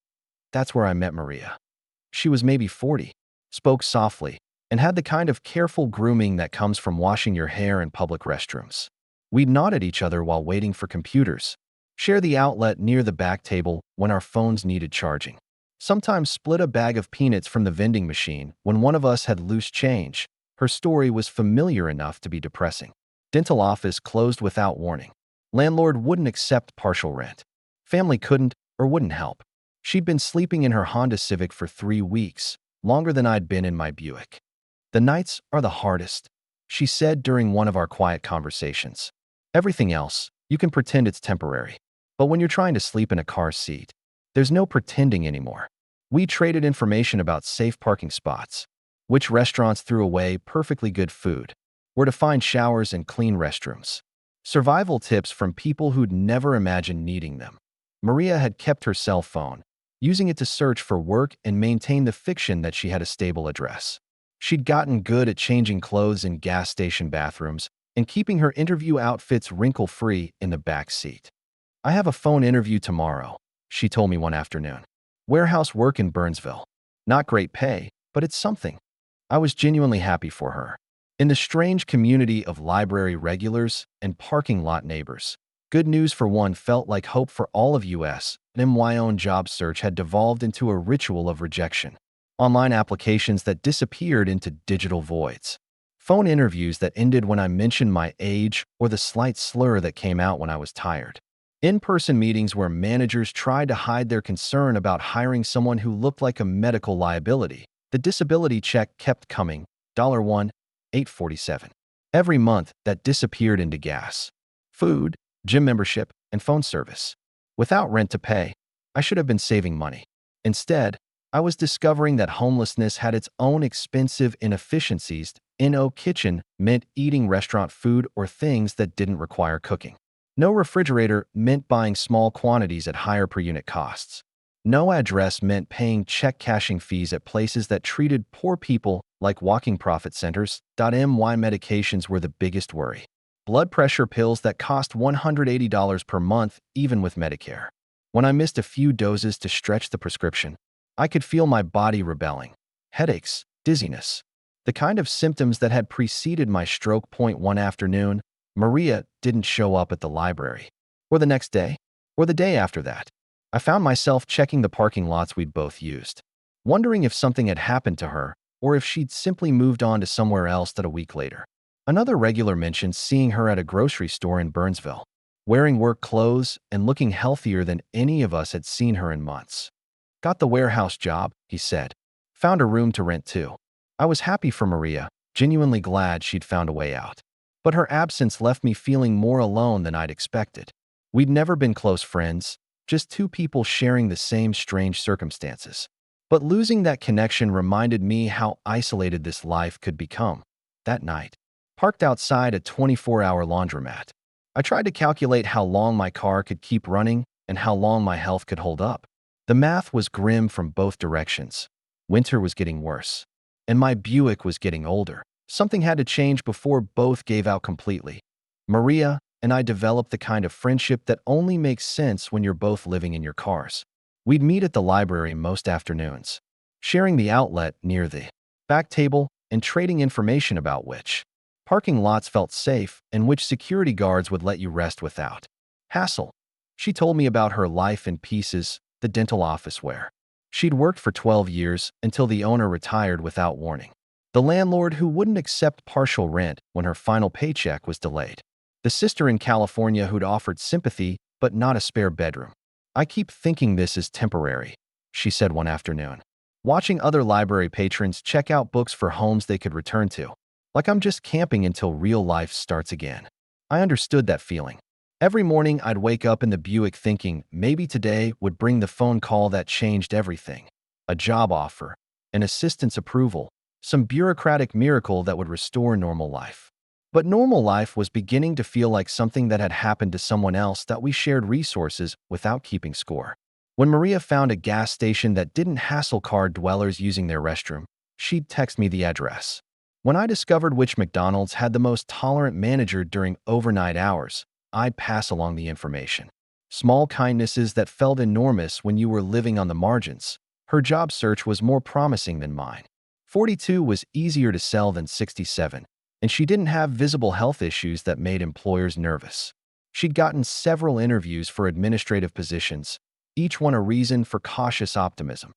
That's where I met Maria. She was maybe 40, spoke softly, and had the kind of careful grooming that comes from washing your hair in public restrooms. We'd nod at each other while waiting for computers, share the outlet near the back table when our phones needed charging, sometimes split a bag of peanuts from the vending machine when one of us had loose change. Her story was familiar enough to be depressing. Dental office closed without warning. Landlord wouldn't accept partial rent. Family couldn't or wouldn't help. She'd been sleeping in her Honda Civic for 3 weeks, longer than I'd been in my Buick. The nights are the hardest, she said during one of our quiet conversations. Everything else, you can pretend it's temporary. But when you're trying to sleep in a car seat, there's no pretending anymore. We traded information about safe parking spots, which restaurants threw away perfectly good food, where to find showers and clean restrooms, survival tips from people who'd never imagined needing them. Maria had kept her cell phone, using it to search for work and maintain the fiction that she had a stable address. She'd gotten good at changing clothes in gas station bathrooms and keeping her interview outfits wrinkle-free in the back seat. I have a phone interview tomorrow, she told me one afternoon. Warehouse work in Burnsville. Not great pay, but it's something. I was genuinely happy for her. In the strange community of library regulars and parking lot neighbors, good news for one felt like hope for all of us. My own job search had devolved into a ritual of rejection. Online applications that disappeared into digital voids. Phone interviews that ended when I mentioned my age or the slight slur that came out when I was tired. In-person meetings where managers tried to hide their concern about hiring someone who looked like a medical liability. The disability check kept coming, $1, $8.47. Every month that disappeared into gas, food, gym membership, and phone service. Without rent to pay, I should have been saving money. Instead, I was discovering that homelessness had its own expensive inefficiencies. No kitchen meant eating restaurant food or things that didn't require cooking. No refrigerator meant buying small quantities at higher per unit costs. No address meant paying check cashing fees at places that treated poor people like walking profit centers. My medications were the biggest worry. Blood pressure pills that cost $180 per month, even with Medicare. When I missed a few doses to stretch the prescription, I could feel my body rebelling. Headaches, dizziness. The kind of symptoms that had preceded my stroke. One afternoon, Maria didn't show up at the library. Or the next day, or the day after that. I found myself checking the parking lots we'd both used, wondering if something had happened to her or if she'd simply moved on to somewhere else a week later. Another regular mentioned seeing her at a grocery store in Burnsville, wearing work clothes and looking healthier than any of us had seen her in months. Got the warehouse job, he said. Found a room to rent too. I was happy for Maria, genuinely glad she'd found a way out. But her absence left me feeling more alone than I'd expected. We'd never been close friends, just two people sharing the same strange circumstances. But losing that connection reminded me how isolated this life could become. That night, parked outside a 24-hour laundromat, I tried to calculate how long my car could keep running and how long my health could hold up. The math was grim from both directions. Winter was getting worse, and my Buick was getting older. Something had to change before both gave out completely. Maria and I developed the kind of friendship that only makes sense when you're both living in your cars. We'd meet at the library most afternoons, sharing the outlet near the back table and trading information about which parking lots felt safe and which security guards would let you rest without hassle. She told me about her life in pieces, the dental office where she'd worked for 12 years until the owner retired without warning. The landlord who wouldn't accept partial rent when her final paycheck was delayed. The sister in California who'd offered sympathy but not a spare bedroom. I keep thinking this is temporary, she said one afternoon, watching other library patrons check out books for homes they could return to. Like I'm just camping until real life starts again. I understood that feeling. Every morning I'd wake up in the Buick thinking maybe today would bring the phone call that changed everything. A job offer, an assistant's approval, some bureaucratic miracle that would restore normal life. But normal life was beginning to feel like something that had happened to someone else that we shared resources without keeping score. When Maria found a gas station that didn't hassle car dwellers using their restroom, she'd text me the address. When I discovered which McDonald's had the most tolerant manager during overnight hours, I'd pass along the information. Small kindnesses that felt enormous when you were living on the margins. Her job search was more promising than mine. 42 was easier to sell than 67, and she didn't have visible health issues that made employers nervous. She'd gotten several interviews for administrative positions, each one a reason for cautious optimism.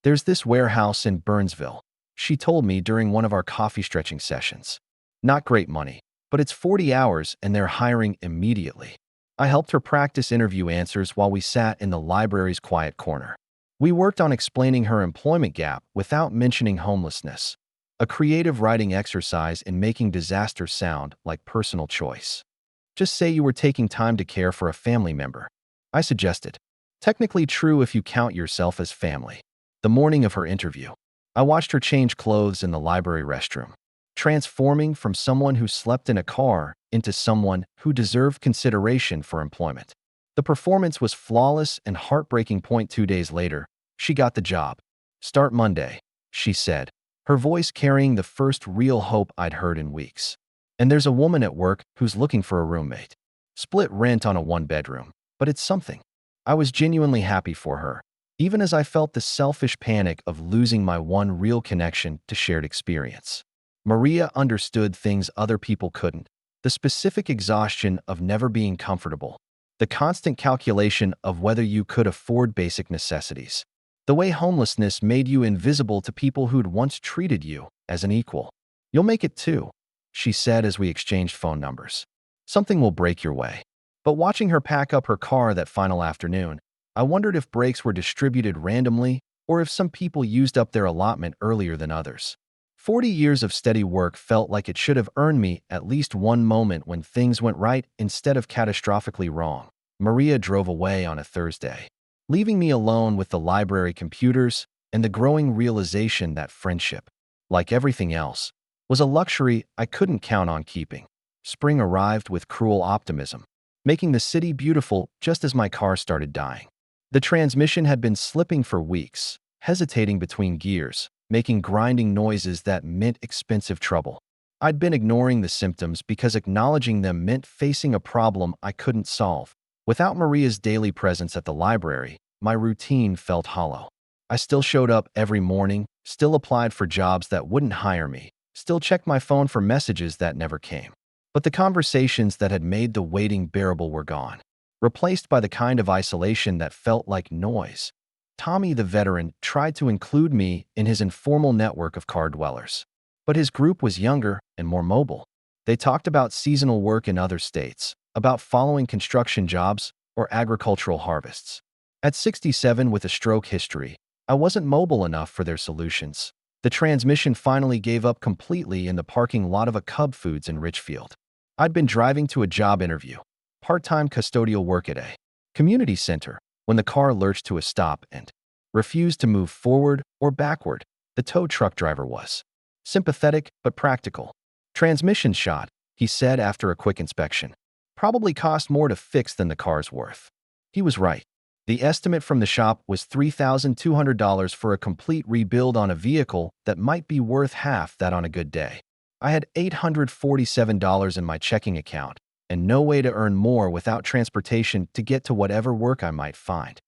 There's this warehouse in Burnsville, she told me during one of our coffee stretching sessions. Not great money, but it's 40 hours and they're hiring immediately. I helped her practice interview answers while we sat in the library's quiet corner. We worked on explaining her employment gap without mentioning homelessness, a creative writing exercise in making disaster sound like personal choice. Just say you were taking time to care for a family member, I suggested. Technically true if you count yourself as family. The morning of her interview, I watched her change clothes in the library restroom, transforming from someone who slept in a car into someone who deserved consideration for employment. The performance was flawless and heartbreaking. 2 days later, she got the job. Start Monday, she said, her voice carrying the first real hope I'd heard in weeks. And there's a woman at work who's looking for a roommate. Split rent on a one-bedroom, but it's something. I was genuinely happy for her, even as I felt the selfish panic of losing my one real connection to shared experience. Maria understood things other people couldn't, the specific exhaustion of never being comfortable, the constant calculation of whether you could afford basic necessities, the way homelessness made you invisible to people who'd once treated you as an equal. You'll make it too, she said as we exchanged phone numbers. Something will break your way. But watching her pack up her car that final afternoon, I wondered if breaks were distributed randomly or if some people used up their allotment earlier than others. 40 years of steady work felt like it should have earned me at least one moment when things went right instead of catastrophically wrong. Maria drove away on a Thursday, leaving me alone with the library computers and the growing realization that friendship, like everything else, was a luxury I couldn't count on keeping. Spring arrived with cruel optimism, making the city beautiful just as my car started dying. The transmission had been slipping for weeks, hesitating between gears, making grinding noises that meant expensive trouble. I'd been ignoring the symptoms because acknowledging them meant facing a problem I couldn't solve. Without Maria's daily presence at the library, my routine felt hollow. I still showed up every morning, still applied for jobs that wouldn't hire me, still checked my phone for messages that never came. But the conversations that had made the waiting bearable were gone, replaced by the kind of isolation that felt like noise. Tommy, the veteran, tried to include me in his informal network of car dwellers. But his group was younger and more mobile. They talked about seasonal work in other states, about following construction jobs or agricultural harvests. At 67 with a stroke history, I wasn't mobile enough for their solutions. The transmission finally gave up completely in the parking lot of a Cub Foods in Richfield. I'd been driving to a job interview, part-time custodial work at a community center, when the car lurched to a stop and refused to move forward or backward. The tow truck driver was sympathetic but practical. Transmission shot, he said after a quick inspection. Probably cost more to fix than the car's worth. He was right. The estimate from the shop was $3,200 for a complete rebuild on a vehicle that might be worth half that on a good day. I had $847 in my checking account and no way to earn more without transportation to get to whatever work I might find.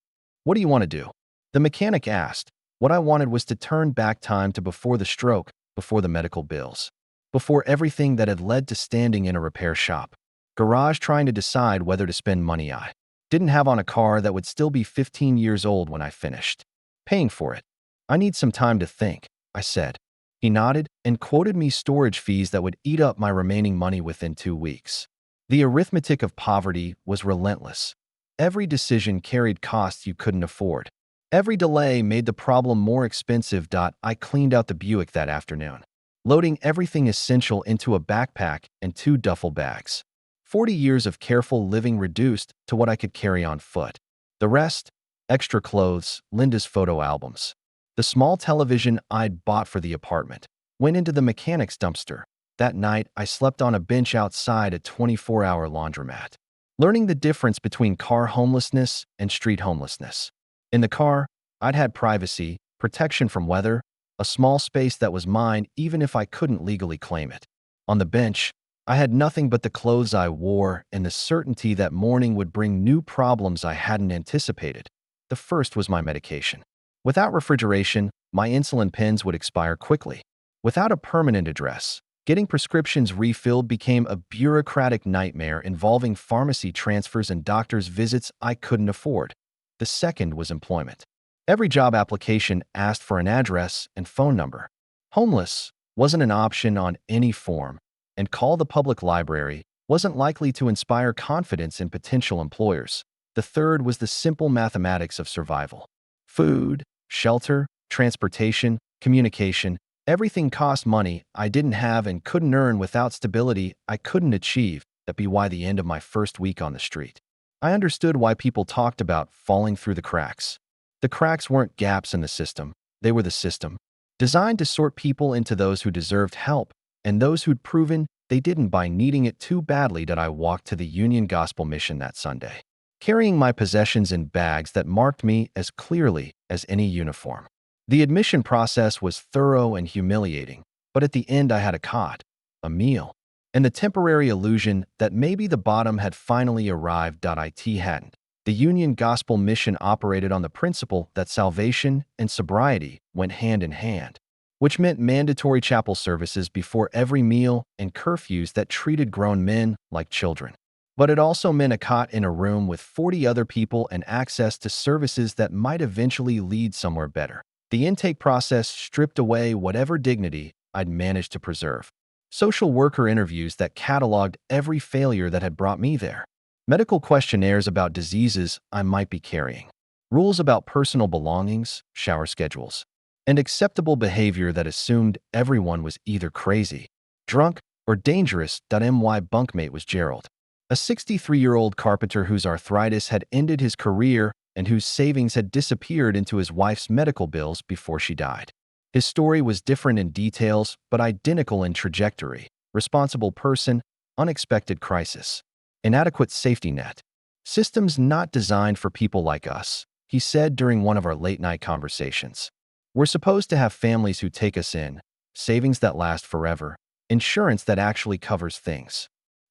What do you want to do? The mechanic asked. What I wanted was to turn back time to before the stroke, before the medical bills, before everything that had led to standing in a repair shop garage trying to decide whether to spend money I didn't have on a car that would still be 15 years old when I finished paying for it. I need some time to think, I said. He nodded and quoted me storage fees that would eat up my remaining money within 2 weeks. The arithmetic of poverty was relentless. Every decision carried costs you couldn't afford. Every delay made the problem more expensive. I cleaned out the Buick that afternoon, loading everything essential into a backpack and 2 duffel bags. 40 years of careful living reduced to what I could carry on foot. The rest, extra clothes, Linda's photo albums. The small television I'd bought for the apartment went into the mechanic's dumpster. That night, I slept on a bench outside a 24-hour laundromat, learning the difference between car homelessness and street homelessness. In the car, I'd had privacy, protection from weather, a small space that was mine even if I couldn't legally claim it. On the bench, I had nothing but the clothes I wore and the certainty that morning would bring new problems I hadn't anticipated. The first was my medication. Without refrigeration, my insulin pens would expire quickly. Without a permanent address, getting prescriptions refilled became a bureaucratic nightmare involving pharmacy transfers and doctor's visits I couldn't afford. The second was employment. Every job application asked for an address and phone number. Homeless wasn't an option on any form, and call the public library wasn't likely to inspire confidence in potential employers. The third was the simple mathematics of survival. Food, shelter, transportation, communication, everything cost money I didn't have and couldn't earn without stability I couldn't achieve. That'd be why the end of my first week on the street. I understood why people talked about falling through the cracks. The cracks weren't gaps in the system, they were the system, designed to sort people into those who deserved help and those who'd proven they didn't by needing it too badly. That I walked to the Union Gospel Mission that Sunday, carrying my possessions in bags that marked me as clearly as any uniform. The admission process was thorough and humiliating, but at the end I had a cot, a meal, and the temporary illusion that maybe the bottom had finally arrived. It hadn't. The Union Gospel Mission operated on the principle that salvation and sobriety went hand in hand, which meant mandatory chapel services before every meal and curfews that treated grown men like children. But it also meant a cot in a room with 40 other people and access to services that might eventually lead somewhere better. The intake process stripped away whatever dignity I'd managed to preserve. Social worker interviews that cataloged every failure that had brought me there. Medical questionnaires about diseases I might be carrying. Rules about personal belongings, shower schedules, and acceptable behavior that assumed everyone was either crazy, drunk, or dangerous. My bunkmate was Gerald, a 63-year-old carpenter whose arthritis had ended his career and whose savings had disappeared into his wife's medical bills before she died. His story was different in details, but identical in trajectory. Responsible person, unexpected crisis, inadequate safety net. Systems not designed for people like us, he said during one of our late-night conversations. We're supposed to have families who take us in, savings that last forever, insurance that actually covers things.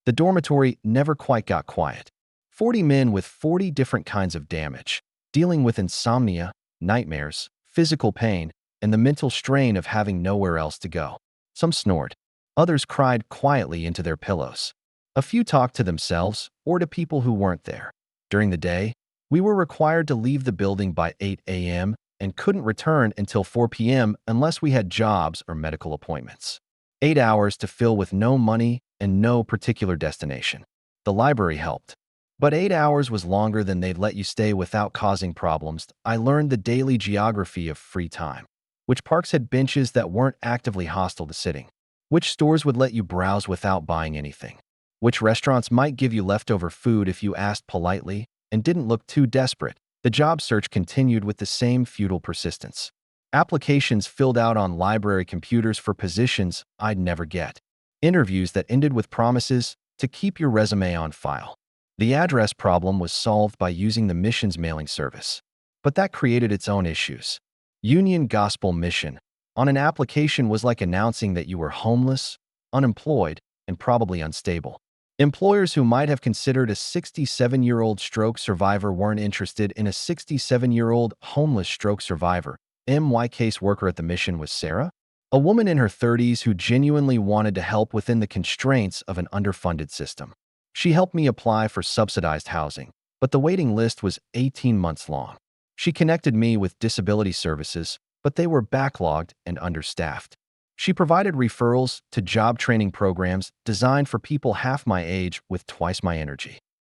The dormitory never quite got quiet. 40 men with 40 different kinds of damage, dealing with insomnia, nightmares, physical pain, and the mental strain of having nowhere else to go. Some snored. Others cried quietly into their pillows. A few talked to themselves or to people who weren't there. During the day, we were required to leave the building by 8 a.m. and couldn't return until 4 p.m. unless we had jobs or medical appointments. 8 hours to fill with no money and no particular destination. The library helped, but 8 hours was longer than they'd let you stay without causing problems. I learned the daily geography of free time. Which parks had benches that weren't actively hostile to sitting. Which stores would let you browse without buying anything. Which restaurants might give you leftover food if you asked politely and didn't look too desperate. The job search continued with the same futile persistence. Applications filled out on library computers for positions I'd never get. Interviews that ended with promises to keep your resume on file. The address problem was solved by using the mission's mailing service, but that created its own issues. Union Gospel Mission on an application was like announcing that you were homeless, unemployed, and probably unstable. Employers who might have considered a 67-year-old stroke survivor weren't interested in a 67-year-old homeless stroke survivor. My caseworker at the mission was Sarah, a woman in her 30s who genuinely wanted to help within the constraints of an underfunded system. She helped me apply for subsidized housing, but the waiting list was 18 months long. She connected me with disability services, but they were backlogged and understaffed. She provided referrals to job training programs designed for people half my age with twice my energy.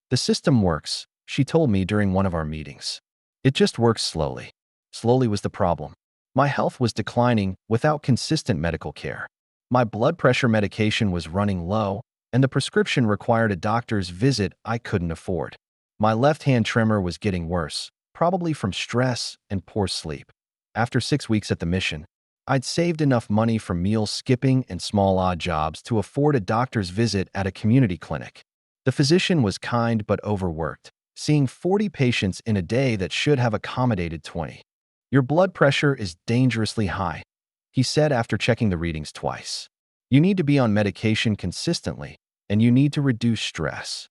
The system works, she told me during one of our meetings. It just works slowly. Slowly was the problem. My health was declining without consistent medical care. My blood pressure medication was running low, and the prescription required a doctor's visit I couldn't afford. My left-hand tremor was getting worse, probably from stress and poor sleep. After 6 weeks at the mission, I'd saved enough money from meal skipping and small odd jobs to afford a doctor's visit at a community clinic. The physician was kind but overworked, seeing 40 patients in a day that should have accommodated 20. Your blood pressure is dangerously high, he said after checking the readings twice. You need to be on medication consistently, and you need to reduce stress.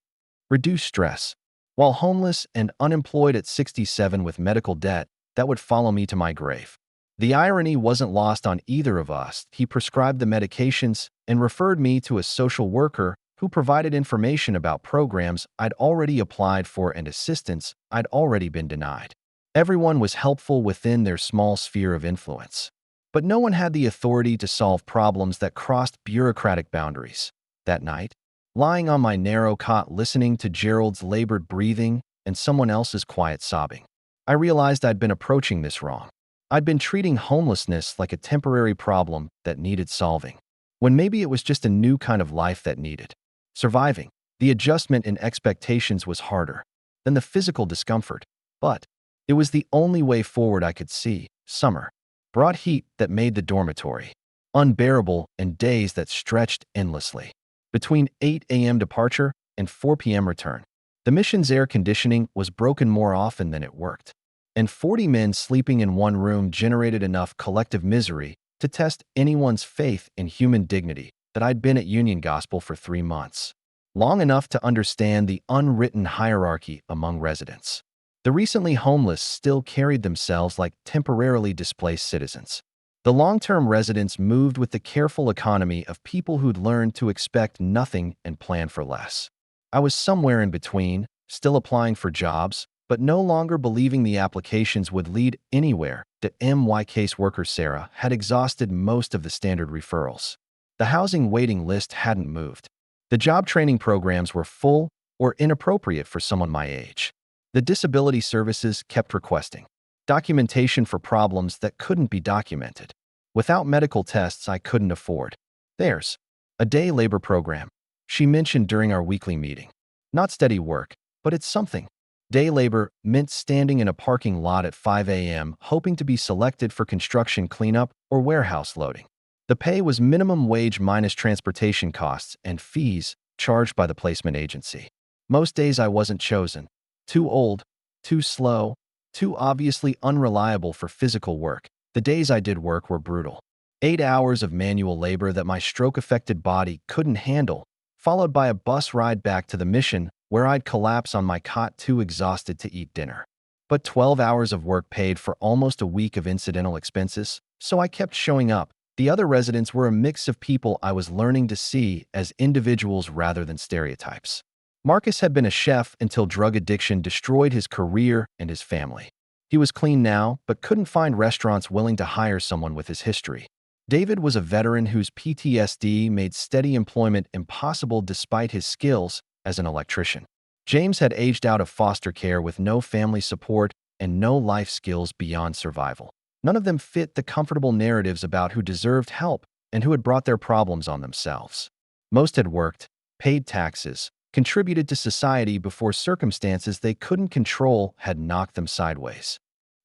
Reduce stress. While homeless and unemployed at 67 with medical debt, that would follow me to my grave. The irony wasn't lost on either of us. He prescribed the medications and referred me to a social worker who provided information about programs I'd already applied for and assistance I'd already been denied. Everyone was helpful within their small sphere of influence. But no one had the authority to solve problems that crossed bureaucratic boundaries. That night, lying on my narrow cot listening to Gerald's labored breathing and someone else's quiet sobbing, I realized I'd been approaching this wrong. I'd been treating homelessness like a temporary problem that needed solving, when maybe it was just a new kind of life that needed surviving. The adjustment in expectations was harder than the physical discomfort, but it was the only way forward I could see. Summer brought heat that made the dormitory unbearable and days that stretched endlessly. Between 8 a.m. departure and 4 p.m. return, the mission's air conditioning was broken more often than it worked, and 40 men sleeping in one room generated enough collective misery to test anyone's faith in human dignity that I'd been at Union Gospel for 3 months, long enough to understand the unwritten hierarchy among residents. The recently homeless still carried themselves like temporarily displaced citizens. The long-term residents moved with the careful economy of people who'd learned to expect nothing and plan for less. I was somewhere in between, still applying for jobs, but no longer believing the applications would lead anywhere. The MY caseworker Sarah had exhausted most of the standard referrals. The housing waiting list hadn't moved. The job training programs were full or inappropriate for someone my age. The disability services kept requesting documentation for problems that couldn't be documented. Without medical tests I couldn't afford. There's a day labor program, she mentioned during our weekly meeting. Not steady work, but it's something. Day labor meant standing in a parking lot at 5 a.m. hoping to be selected for construction cleanup or warehouse loading. The pay was minimum wage minus transportation costs and fees charged by the placement agency. Most days I wasn't chosen. Too old, too slow, too obviously unreliable for physical work. The days I did work were brutal. 8 hours of manual labor that my stroke-affected body couldn't handle, followed by a bus ride back to the mission where I'd collapse on my cot too exhausted to eat dinner. But 12 hours of work paid for almost a week of incidental expenses, so I kept showing up. The other residents were a mix of people I was learning to see as individuals rather than stereotypes. Marcus had been a chef until drug addiction destroyed his career and his family. He was clean now, but couldn't find restaurants willing to hire someone with his history. David was a veteran whose PTSD made steady employment impossible despite his skills as an electrician. James had aged out of foster care with no family support and no life skills beyond survival. None of them fit the comfortable narratives about who deserved help and who had brought their problems on themselves. Most had worked, paid taxes, contributed to society before circumstances they couldn't control had knocked them sideways.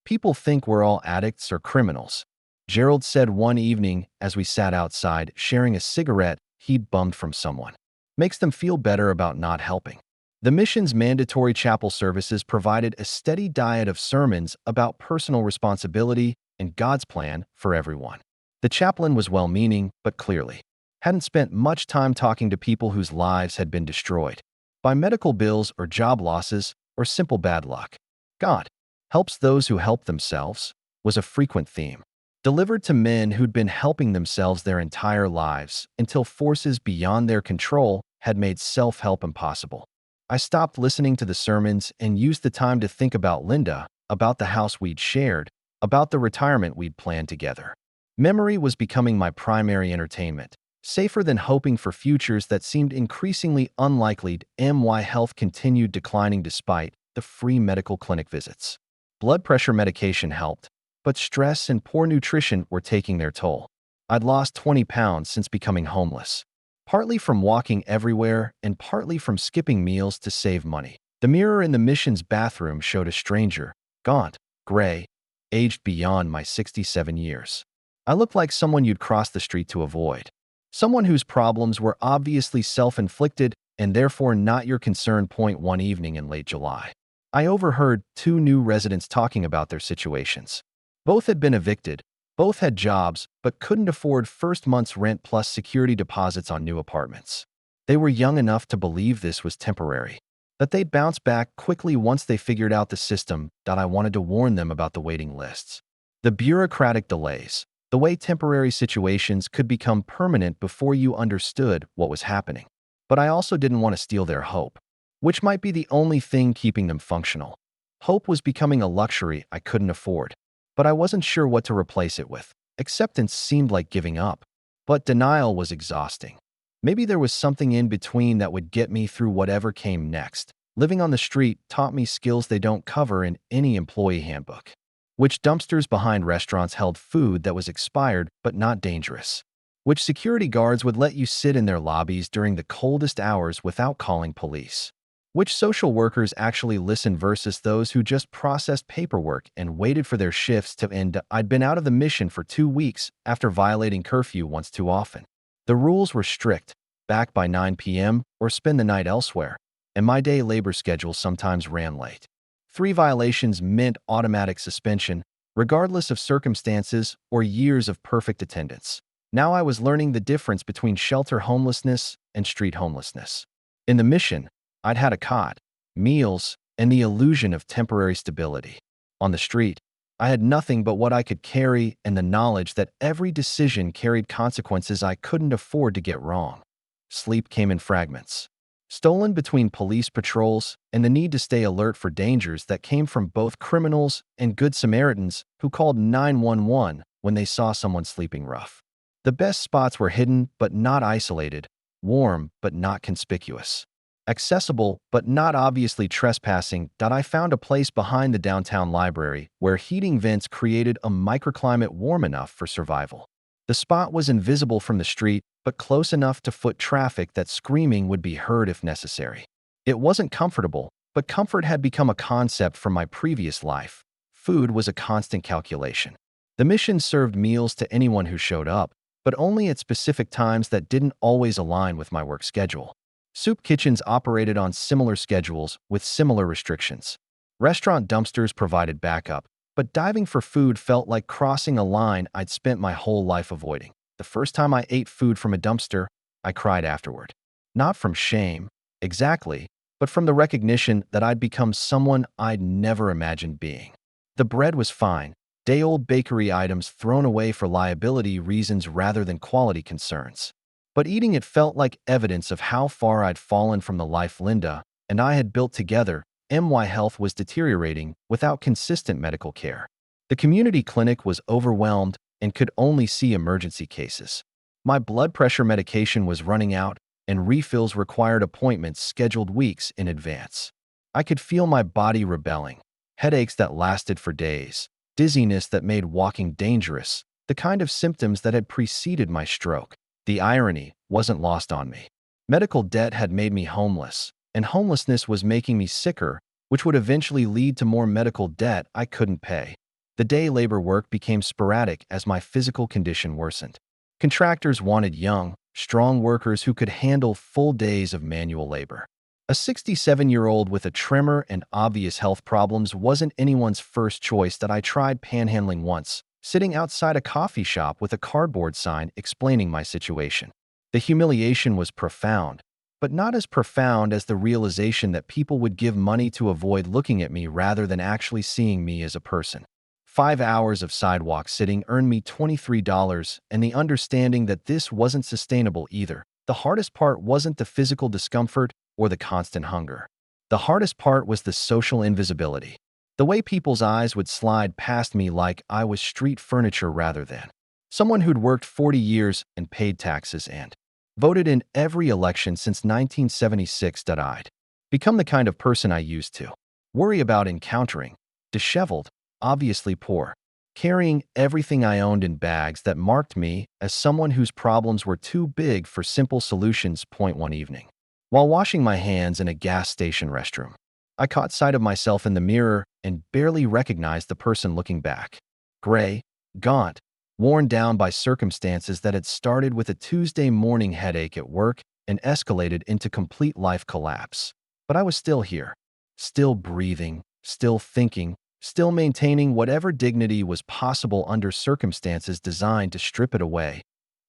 People think we're all addicts or criminals, Gerald said one evening as we sat outside sharing a cigarette he'd bummed from someone. Makes them feel better about not helping. The mission's mandatory chapel services provided a steady diet of sermons about personal responsibility and God's plan for everyone. The chaplain was well-meaning, but clearly hadn't spent much time talking to people whose lives had been destroyed by medical bills or job losses or simple bad luck. God helps those who help themselves was a frequent theme, delivered to men who'd been helping themselves their entire lives until forces beyond their control had made self-help impossible. I stopped listening to the sermons and used the time to think about Linda, about the house we'd shared, about the retirement we'd planned together. Memory was becoming my primary entertainment, safer than hoping for futures that seemed increasingly unlikely. My health continued declining despite the free medical clinic visits. Blood pressure medication helped, but stress and poor nutrition were taking their toll. I'd lost 20 pounds since becoming homeless, partly from walking everywhere and partly from skipping meals to save money. The mirror in the mission's bathroom showed a stranger, gaunt, gray, aged beyond my 67 years. I looked like someone you'd cross the street to avoid. Someone whose problems were obviously self-inflicted and therefore not your concern. One evening in late July, I overheard two new residents talking about their situations. Both had been evicted, both had jobs, but couldn't afford first month's rent plus security deposits on new apartments. They were young enough to believe this was temporary, that they'd bounce back quickly once they figured out the system. I wanted to warn them about the waiting lists. The bureaucratic delays, the way temporary situations could become permanent before you understood what was happening. But I also didn't want to steal their hope, which might be the only thing keeping them functional. Hope was becoming a luxury I couldn't afford, but I wasn't sure what to replace it with. Acceptance seemed like giving up, but denial was exhausting. Maybe there was something in between that would get me through whatever came next. Living on the street taught me skills they don't cover in any employee handbook. Which dumpsters behind restaurants held food that was expired but not dangerous? Which security guards would let you sit in their lobbies during the coldest hours without calling police? Which social workers actually listened versus those who just processed paperwork and waited for their shifts to end? I'd been out of the mission for 2 weeks after violating curfew once too often. The rules were strict: back by 9 p.m. or spend the night elsewhere, and my day labor schedule sometimes ran late. 3 violations meant automatic suspension, regardless of circumstances or years of perfect attendance. Now I was learning the difference between shelter homelessness and street homelessness. In the mission, I'd had a cot, meals, and the illusion of temporary stability. On the street, I had nothing but what I could carry and the knowledge that every decision carried consequences I couldn't afford to get wrong. Sleep came in fragments, stolen between police patrols and the need to stay alert for dangers that came from both criminals and good Samaritans who called 911 when they saw someone sleeping rough. The best spots were hidden but not isolated, warm but not conspicuous, accessible but not obviously trespassing. I found a place behind the downtown library where heating vents created a microclimate warm enough for survival. The spot was invisible from the street, but close enough to foot traffic that screaming would be heard if necessary. It wasn't comfortable, but comfort had become a concept from my previous life. Food was a constant calculation. The mission served meals to anyone who showed up, but only at specific times that didn't always align with my work schedule. Soup kitchens operated on similar schedules with similar restrictions. Restaurant dumpsters provided backup, but diving for food felt like crossing a line I'd spent my whole life avoiding. The first time I ate food from a dumpster, I cried afterward. Not from shame, exactly, but from the recognition that I'd become someone I'd never imagined being. The bread was fine, day-old bakery items thrown away for liability reasons rather than quality concerns. But eating it felt like evidence of how far I'd fallen from the life Linda and I had built together. My health was deteriorating without consistent medical care. The community clinic was overwhelmed and could only see emergency cases. My blood pressure medication was running out, and refills required appointments scheduled weeks in advance. I could feel my body rebelling, headaches that lasted for days, dizziness that made walking dangerous, the kind of symptoms that had preceded my stroke. The irony wasn't lost on me. Medical debt had made me homeless, and homelessness was making me sicker, which would eventually lead to more medical debt I couldn't pay. The day labor work became sporadic as my physical condition worsened. Contractors wanted young, strong workers who could handle full days of manual labor. A 67-year-old with a tremor and obvious health problems wasn't anyone's first choice. I tried panhandling once, sitting outside a coffee shop with a cardboard sign explaining my situation. The humiliation was profound, but not as profound as the realization that people would give money to avoid looking at me rather than actually seeing me as a person. 5 hours of sidewalk sitting earned me $23, and the understanding that this wasn't sustainable either. The hardest part wasn't the physical discomfort or the constant hunger. The hardest part was the social invisibility. The way people's eyes would slide past me like I was street furniture rather than someone who'd worked 40 years and paid taxes and voted in every election since 1976. I'd become the kind of person I used to worry about encountering: disheveled, obviously poor, carrying everything I owned in bags that marked me as someone whose problems were too big for simple solutions. One evening, while washing my hands in a gas station restroom, I caught sight of myself in the mirror and barely recognized the person looking back. Gray, gaunt, worn down by circumstances that had started with a Tuesday morning headache at work and escalated into complete life collapse. But I was still here. still breathing, still thinking, still maintaining whatever dignity was possible under circumstances designed to strip it away,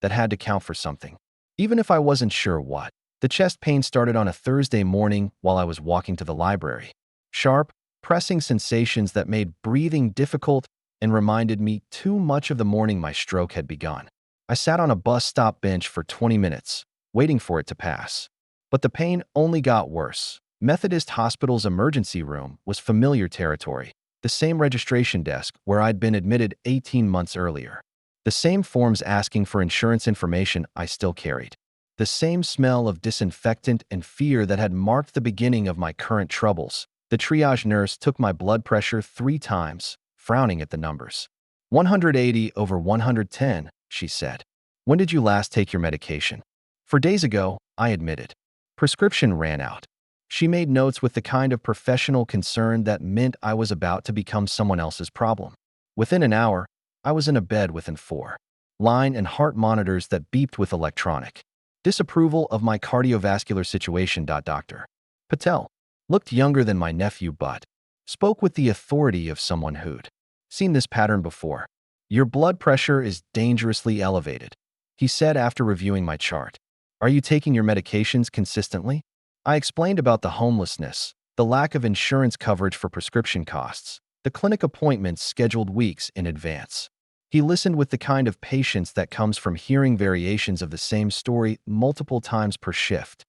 that had to count for something. Even if I wasn't sure what. The chest pain started on a Thursday morning while I was walking to the library. Sharp, pressing sensations that made breathing difficult and reminded me too much of the morning my stroke had begun. I sat on a bus stop bench for 20 minutes, waiting for it to pass. But the pain only got worse. Methodist Hospital's emergency room was familiar territory, the same registration desk where I'd been admitted 18 months earlier. The same forms asking for insurance information I still carried. The same smell of disinfectant and fear that had marked the beginning of my current troubles. The triage nurse took my blood pressure 3 times, frowning at the numbers. 180 over 110, she said. When did you last take your medication? 4 days ago, I admitted. Prescription ran out. She made notes with the kind of professional concern that meant I was about to become someone else's problem. Within an hour, I was in a bed within 4. Line and heart monitors that beeped with electronic. Disapproval of my cardiovascular situation. Dr. Patel looked younger than my nephew but spoke with the authority of someone who'd seen this pattern before. Your blood pressure is dangerously elevated, he said after reviewing my chart. Are you taking your medications consistently? I explained about the homelessness, the lack of insurance coverage for prescription costs, the clinic appointments scheduled weeks in advance. He listened with the kind of patience that comes from hearing variations of the same story multiple times per shift.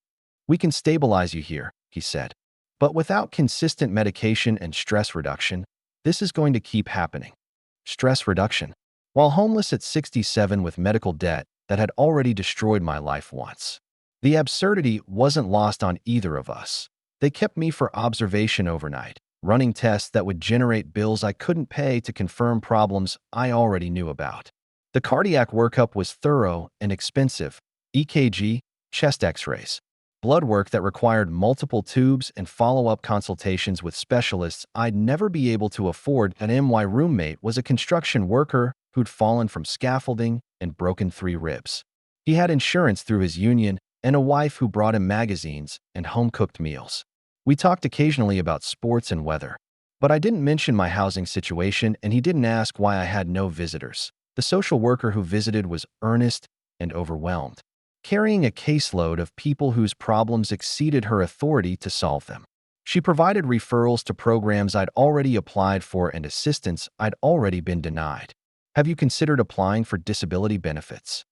We can stabilize you here, he said. But without consistent medication and stress reduction, this is going to keep happening. Stress reduction. While homeless at 67 with medical debt that had already destroyed my life once. The absurdity wasn't lost on either of us. They kept me for observation overnight, running tests that would generate bills I couldn't pay to confirm problems I already knew about. The cardiac workup was thorough and expensive: EKG, chest x-rays, blood work that required multiple tubes and follow-up consultations with specialists I'd never be able to afford. My roommate was a construction worker who'd fallen from scaffolding and broken 3 ribs. He had insurance through his union and a wife who brought him magazines and home-cooked meals. We talked occasionally about sports and weather, but I didn't mention my housing situation and he didn't ask why I had no visitors. The social worker who visited was earnest and overwhelmed, carrying a caseload of people whose problems exceeded her authority to solve them. She provided referrals to programs I'd already applied for and assistance I'd already been denied. Have you considered applying for disability benefits?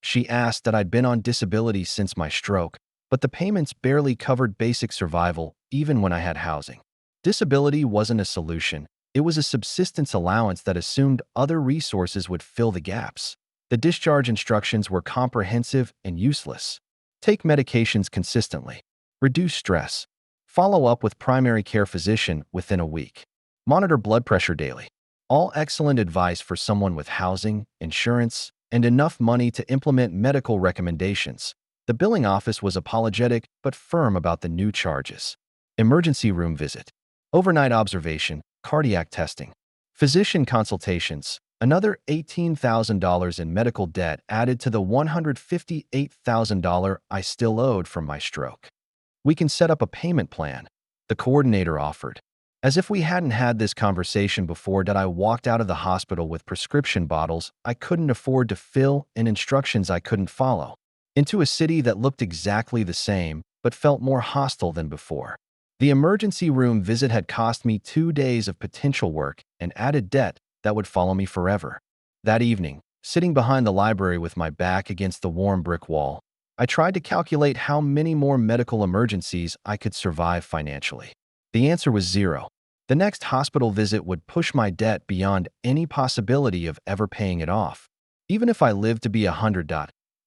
She asked that I'd been on disability since my stroke, but the payments barely covered basic survival even when I had housing. Disability wasn't a solution. It was a subsistence allowance that assumed other resources would fill the gaps. The discharge instructions were comprehensive and useless. Take medications consistently. Reduce stress. Follow up with primary care physician within a week. Monitor blood pressure daily. All excellent advice for someone with housing, insurance, and enough money to implement medical recommendations. The billing office was apologetic but firm about the new charges. Emergency room visit. Overnight observation, cardiac testing. Physician consultations. Another $18,000 in medical debt added to the $158,000 I still owed from my stroke. We can set up a payment plan, the coordinator offered. As if we hadn't had this conversation before, I walked out of the hospital with prescription bottles I couldn't afford to fill and instructions I couldn't follow, into a city that looked exactly the same but felt more hostile than before. The emergency room visit had cost me 2 days of potential work and added debt that would follow me forever. That evening, sitting behind the library with my back against the warm brick wall, I tried to calculate how many more medical emergencies I could survive financially. The answer was 0. The next hospital visit would push my debt beyond any possibility of ever paying it off, even if I lived to be 100.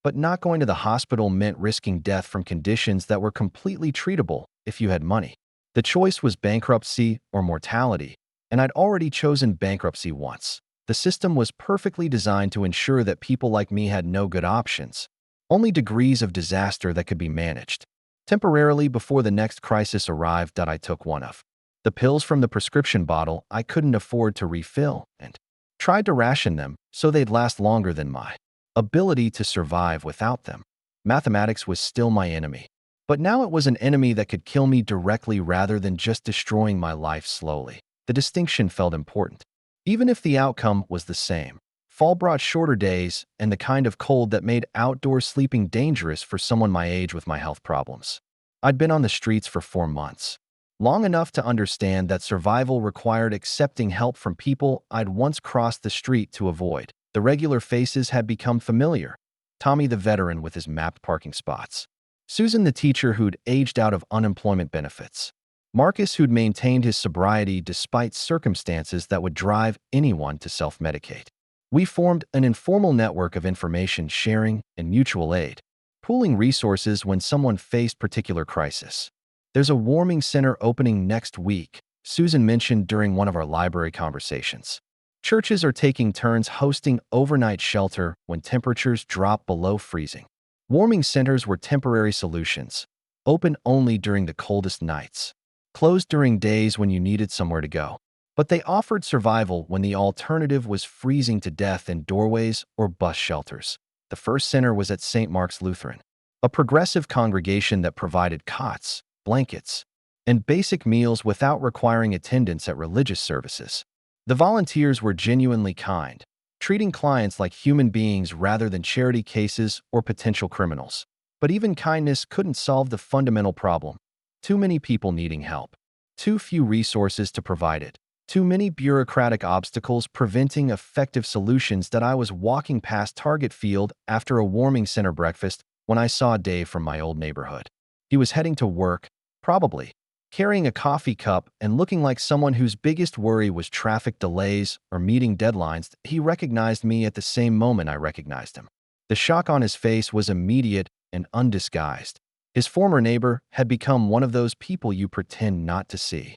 But not going to the hospital meant risking death from conditions that were completely treatable if you had money. The choice was bankruptcy or mortality, and I'd already chosen bankruptcy once. The system was perfectly designed to ensure that people like me had no good options, only degrees of disaster that could be managed. Temporarily before the next crisis arrived, I took one of the pills from the prescription bottle I couldn't afford to refill and tried to ration them so they'd last longer than my ability to survive without them. Mathematics was still my enemy. But now it was an enemy that could kill me directly rather than just destroying my life slowly. The distinction felt important. Even if the outcome was the same, fall brought shorter days and the kind of cold that made outdoor sleeping dangerous for someone my age with my health problems. I'd been on the streets for 4 months, long enough to understand that survival required accepting help from people I'd once crossed the street to avoid. The regular faces had become familiar. Tommy the veteran with his mapped parking spots. Susan the teacher who'd aged out of unemployment benefits. Marcus who'd maintained his sobriety despite circumstances that would drive anyone to self-medicate. We formed an informal network of information sharing and mutual aid, pooling resources when someone faced particular crisis. There's a warming center opening next week, Susan mentioned during one of our library conversations. Churches are taking turns hosting overnight shelter when temperatures drop below freezing. Warming centers were temporary solutions, open only during the coldest nights, closed during days when you needed somewhere to go. But they offered survival when the alternative was freezing to death in doorways or bus shelters. The first center was at St. Mark's Lutheran, a progressive congregation that provided cots, blankets, and basic meals without requiring attendance at religious services. The volunteers were genuinely kind, treating clients like human beings rather than charity cases or potential criminals. But even kindness couldn't solve the fundamental problem. Too many people needing help. Too few resources to provide it. Too many bureaucratic obstacles preventing effective solutions. That I was walking past Target Field after a warming center breakfast when I saw Dave from my old neighborhood. He was heading to work, probably, carrying a coffee cup and looking like someone whose biggest worry was traffic delays or meeting deadlines. He recognized me at the same moment I recognized him. The shock on his face was immediate and undisguised. His former neighbor had become one of those people you pretend not to see.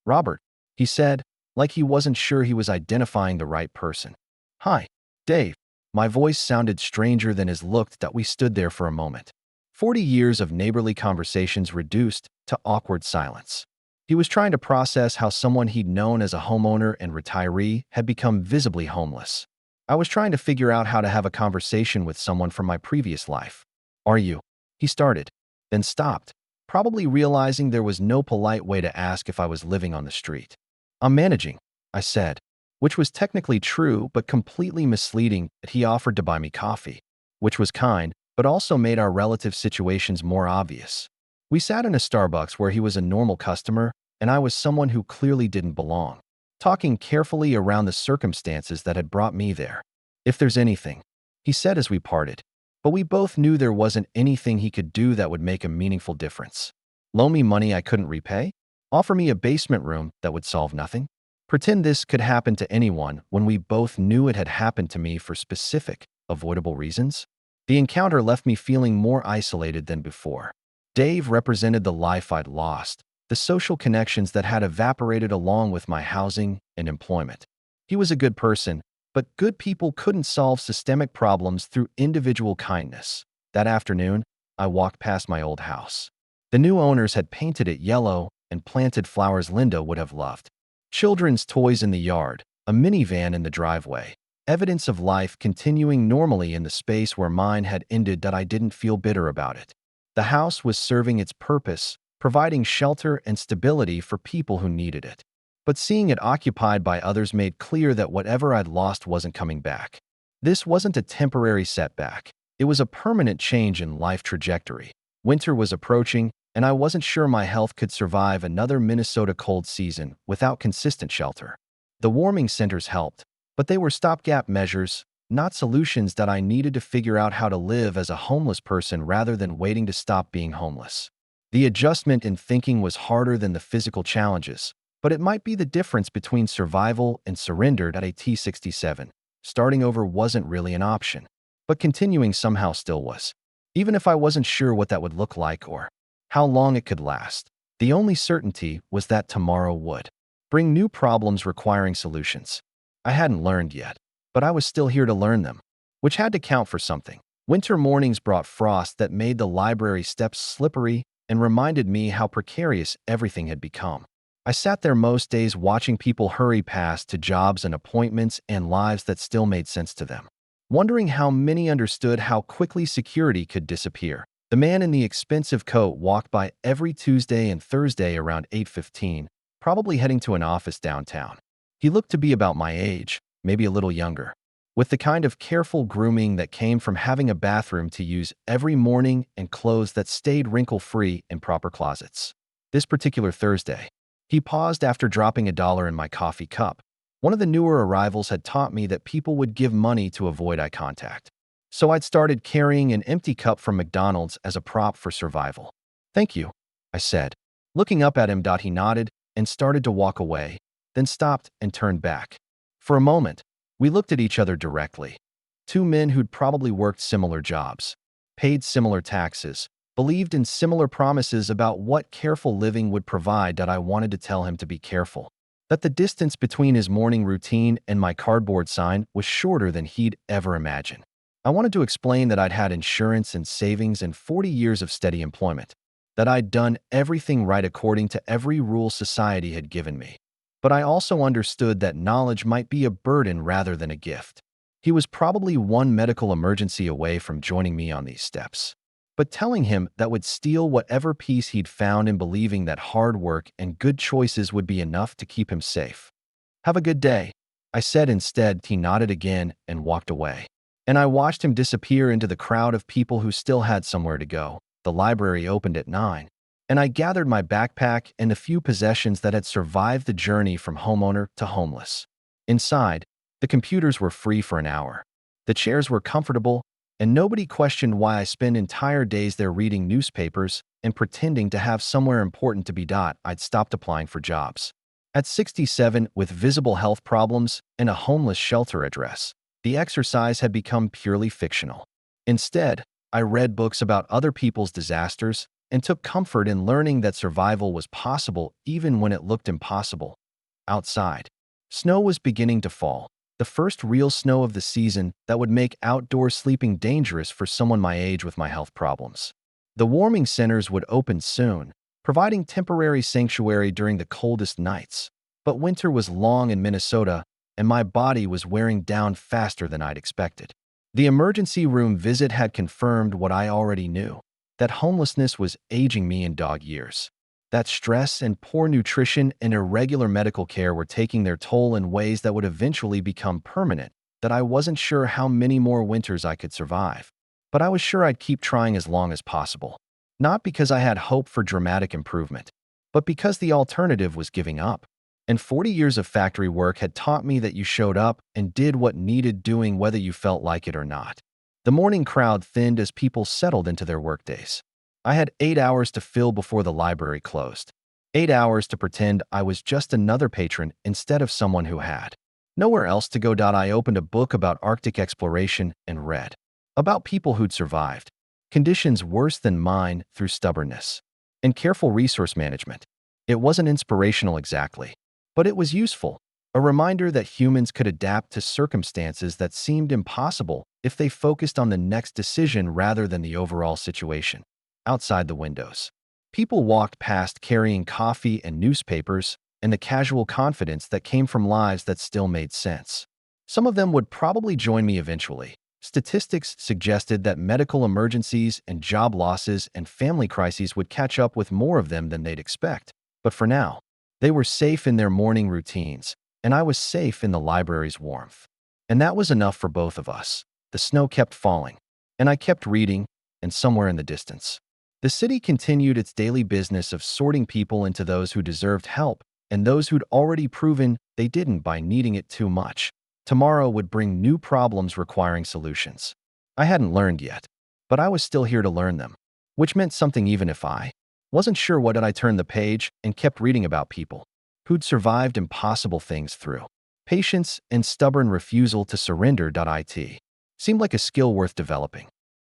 "Robert," he said, like he wasn't sure he was identifying the right person. "Hi, Dave." My voice sounded stranger than his look. That we stood there for a moment. 40 years of neighborly conversations reduced to awkward silence. He was trying to process how someone he'd known as a homeowner and retiree had become visibly homeless. I was trying to figure out how to have a conversation with someone from my previous life. "Are you?" he started, then stopped, probably realizing there was no polite way to ask if I was living on the street. "I'm managing," I said, which was technically true but completely misleading. That he offered to buy me coffee, which was kind, but also made our relative situations more obvious. We sat in a Starbucks where he was a normal customer and I was someone who clearly didn't belong, talking carefully around the circumstances that had brought me there. "If there's anything," he said as we parted, but we both knew there wasn't anything he could do that would make a meaningful difference. Loan me money I couldn't repay? Offer me a basement room that would solve nothing? Pretend this could happen to anyone when we both knew it had happened to me for specific, avoidable reasons? The encounter left me feeling more isolated than before. Dave represented the life I'd lost, the social connections that had evaporated along with my housing and employment. He was a good person, but good people couldn't solve systemic problems through individual kindness. That afternoon, I walked past my old house. The new owners had painted it yellow and planted flowers Linda would have loved. Children's toys in the yard, a minivan in the driveway. Evidence of life continuing normally in the space where mine had ended. That I didn't feel bitter about it. The house was serving its purpose, providing shelter and stability for people who needed it. But seeing it occupied by others made clear that whatever I'd lost wasn't coming back. This wasn't a temporary setback. It was a permanent change in life trajectory. Winter was approaching, and I wasn't sure my health could survive another Minnesota cold season without consistent shelter. The warming centers helped, but they were stopgap measures, not solutions. That I needed to figure out how to live as a homeless person rather than waiting to stop being homeless. The adjustment in thinking was harder than the physical challenges, but it might be the difference between survival and surrender. At T67, starting over wasn't really an option, but continuing somehow still was. Even if I wasn't sure what that would look like or how long it could last, the only certainty was that tomorrow would bring new problems requiring solutions. I hadn't learned yet, but I was still here to learn them, which had to count for something. Winter mornings brought frost that made the library steps slippery and reminded me how precarious everything had become. I sat there most days watching people hurry past to jobs and appointments and lives that still made sense to them, wondering how many understood how quickly security could disappear. The man in the expensive coat walked by every Tuesday and Thursday around 8:15, probably heading to an office downtown. He looked to be about my age, maybe a little younger, with the kind of careful grooming that came from having a bathroom to use every morning and clothes that stayed wrinkle-free in proper closets. This particular Thursday, he paused after dropping $1 in my coffee cup. One of the newer arrivals had taught me that people would give money to avoid eye contact. So I'd started carrying an empty cup from McDonald's as a prop for survival. "Thank you," I said. Looking up at him, he nodded and started to walk away, then stopped and turned back. For a moment, we looked at each other directly. Two men who'd probably worked similar jobs, paid similar taxes, believed in similar promises about what careful living would provide. That I wanted to tell him to be careful. That the distance between his morning routine and my cardboard sign was shorter than he'd ever imagined. I wanted to explain that I'd had insurance and savings and 40 years of steady employment, that I'd done everything right according to every rule society had given me. But I also understood that knowledge might be a burden rather than a gift. He was probably one medical emergency away from joining me on these steps. But telling him that would steal whatever peace he'd found in believing that hard work and good choices would be enough to keep him safe. "Have a good day," I said instead. He nodded again and walked away. And I watched him disappear into the crowd of people who still had somewhere to go. The library opened at 9, and I gathered my backpack and the few possessions that had survived the journey from homeowner to homeless. Inside, the computers were free for an hour. The chairs were comfortable, and nobody questioned why I spent entire days there reading newspapers and pretending to have somewhere important to be. I'd stopped applying for jobs. At 67, with visible health problems and a homeless shelter address, the exercise had become purely fictional. Instead, I read books about other people's disasters and took comfort in learning that survival was possible even when it looked impossible. Outside, snow was beginning to fall, the first real snow of the season that would make outdoor sleeping dangerous for someone my age with my health problems. The warming centers would open soon, providing temporary sanctuary during the coldest nights. But winter was long in Minnesota, and my body was wearing down faster than I'd expected. The emergency room visit had confirmed what I already knew, that homelessness was aging me in dog years. That stress and poor nutrition and irregular medical care were taking their toll in ways that would eventually become permanent, that I wasn't sure how many more winters I could survive. But I was sure I'd keep trying as long as possible. Not because I had hope for dramatic improvement, but because the alternative was giving up. And 40 years of factory work had taught me that you showed up and did what needed doing whether you felt like it or not. The morning crowd thinned as people settled into their workdays. I had 8 hours to fill before the library closed. 8 hours to pretend I was just another patron instead of someone who had nowhere else to go. I opened a book about Arctic exploration and read about people who'd survived conditions worse than mine through stubbornness and careful resource management. It wasn't inspirational exactly, but it was useful, a reminder that humans could adapt to circumstances that seemed impossible if they focused on the next decision rather than the overall situation. Outside the windows, people walked past carrying coffee and newspapers and the casual confidence that came from lives that still made sense. Some of them would probably join me eventually. Statistics suggested that medical emergencies and job losses and family crises would catch up with more of them than they'd expect. But for now, they were safe in their morning routines, and I was safe in the library's warmth. And that was enough for both of us. The snow kept falling, and I kept reading, and somewhere in the distance, the city continued its daily business of sorting people into those who deserved help and those who'd already proven they didn't by needing it too much. Tomorrow would bring new problems requiring solutions. I hadn't learned yet, but I was still here to learn them, which meant something even if I wasn't sure what. I turned the page and kept reading about people who'd survived impossible things through patience and stubborn refusal to surrender. It seemed like a skill worth developing.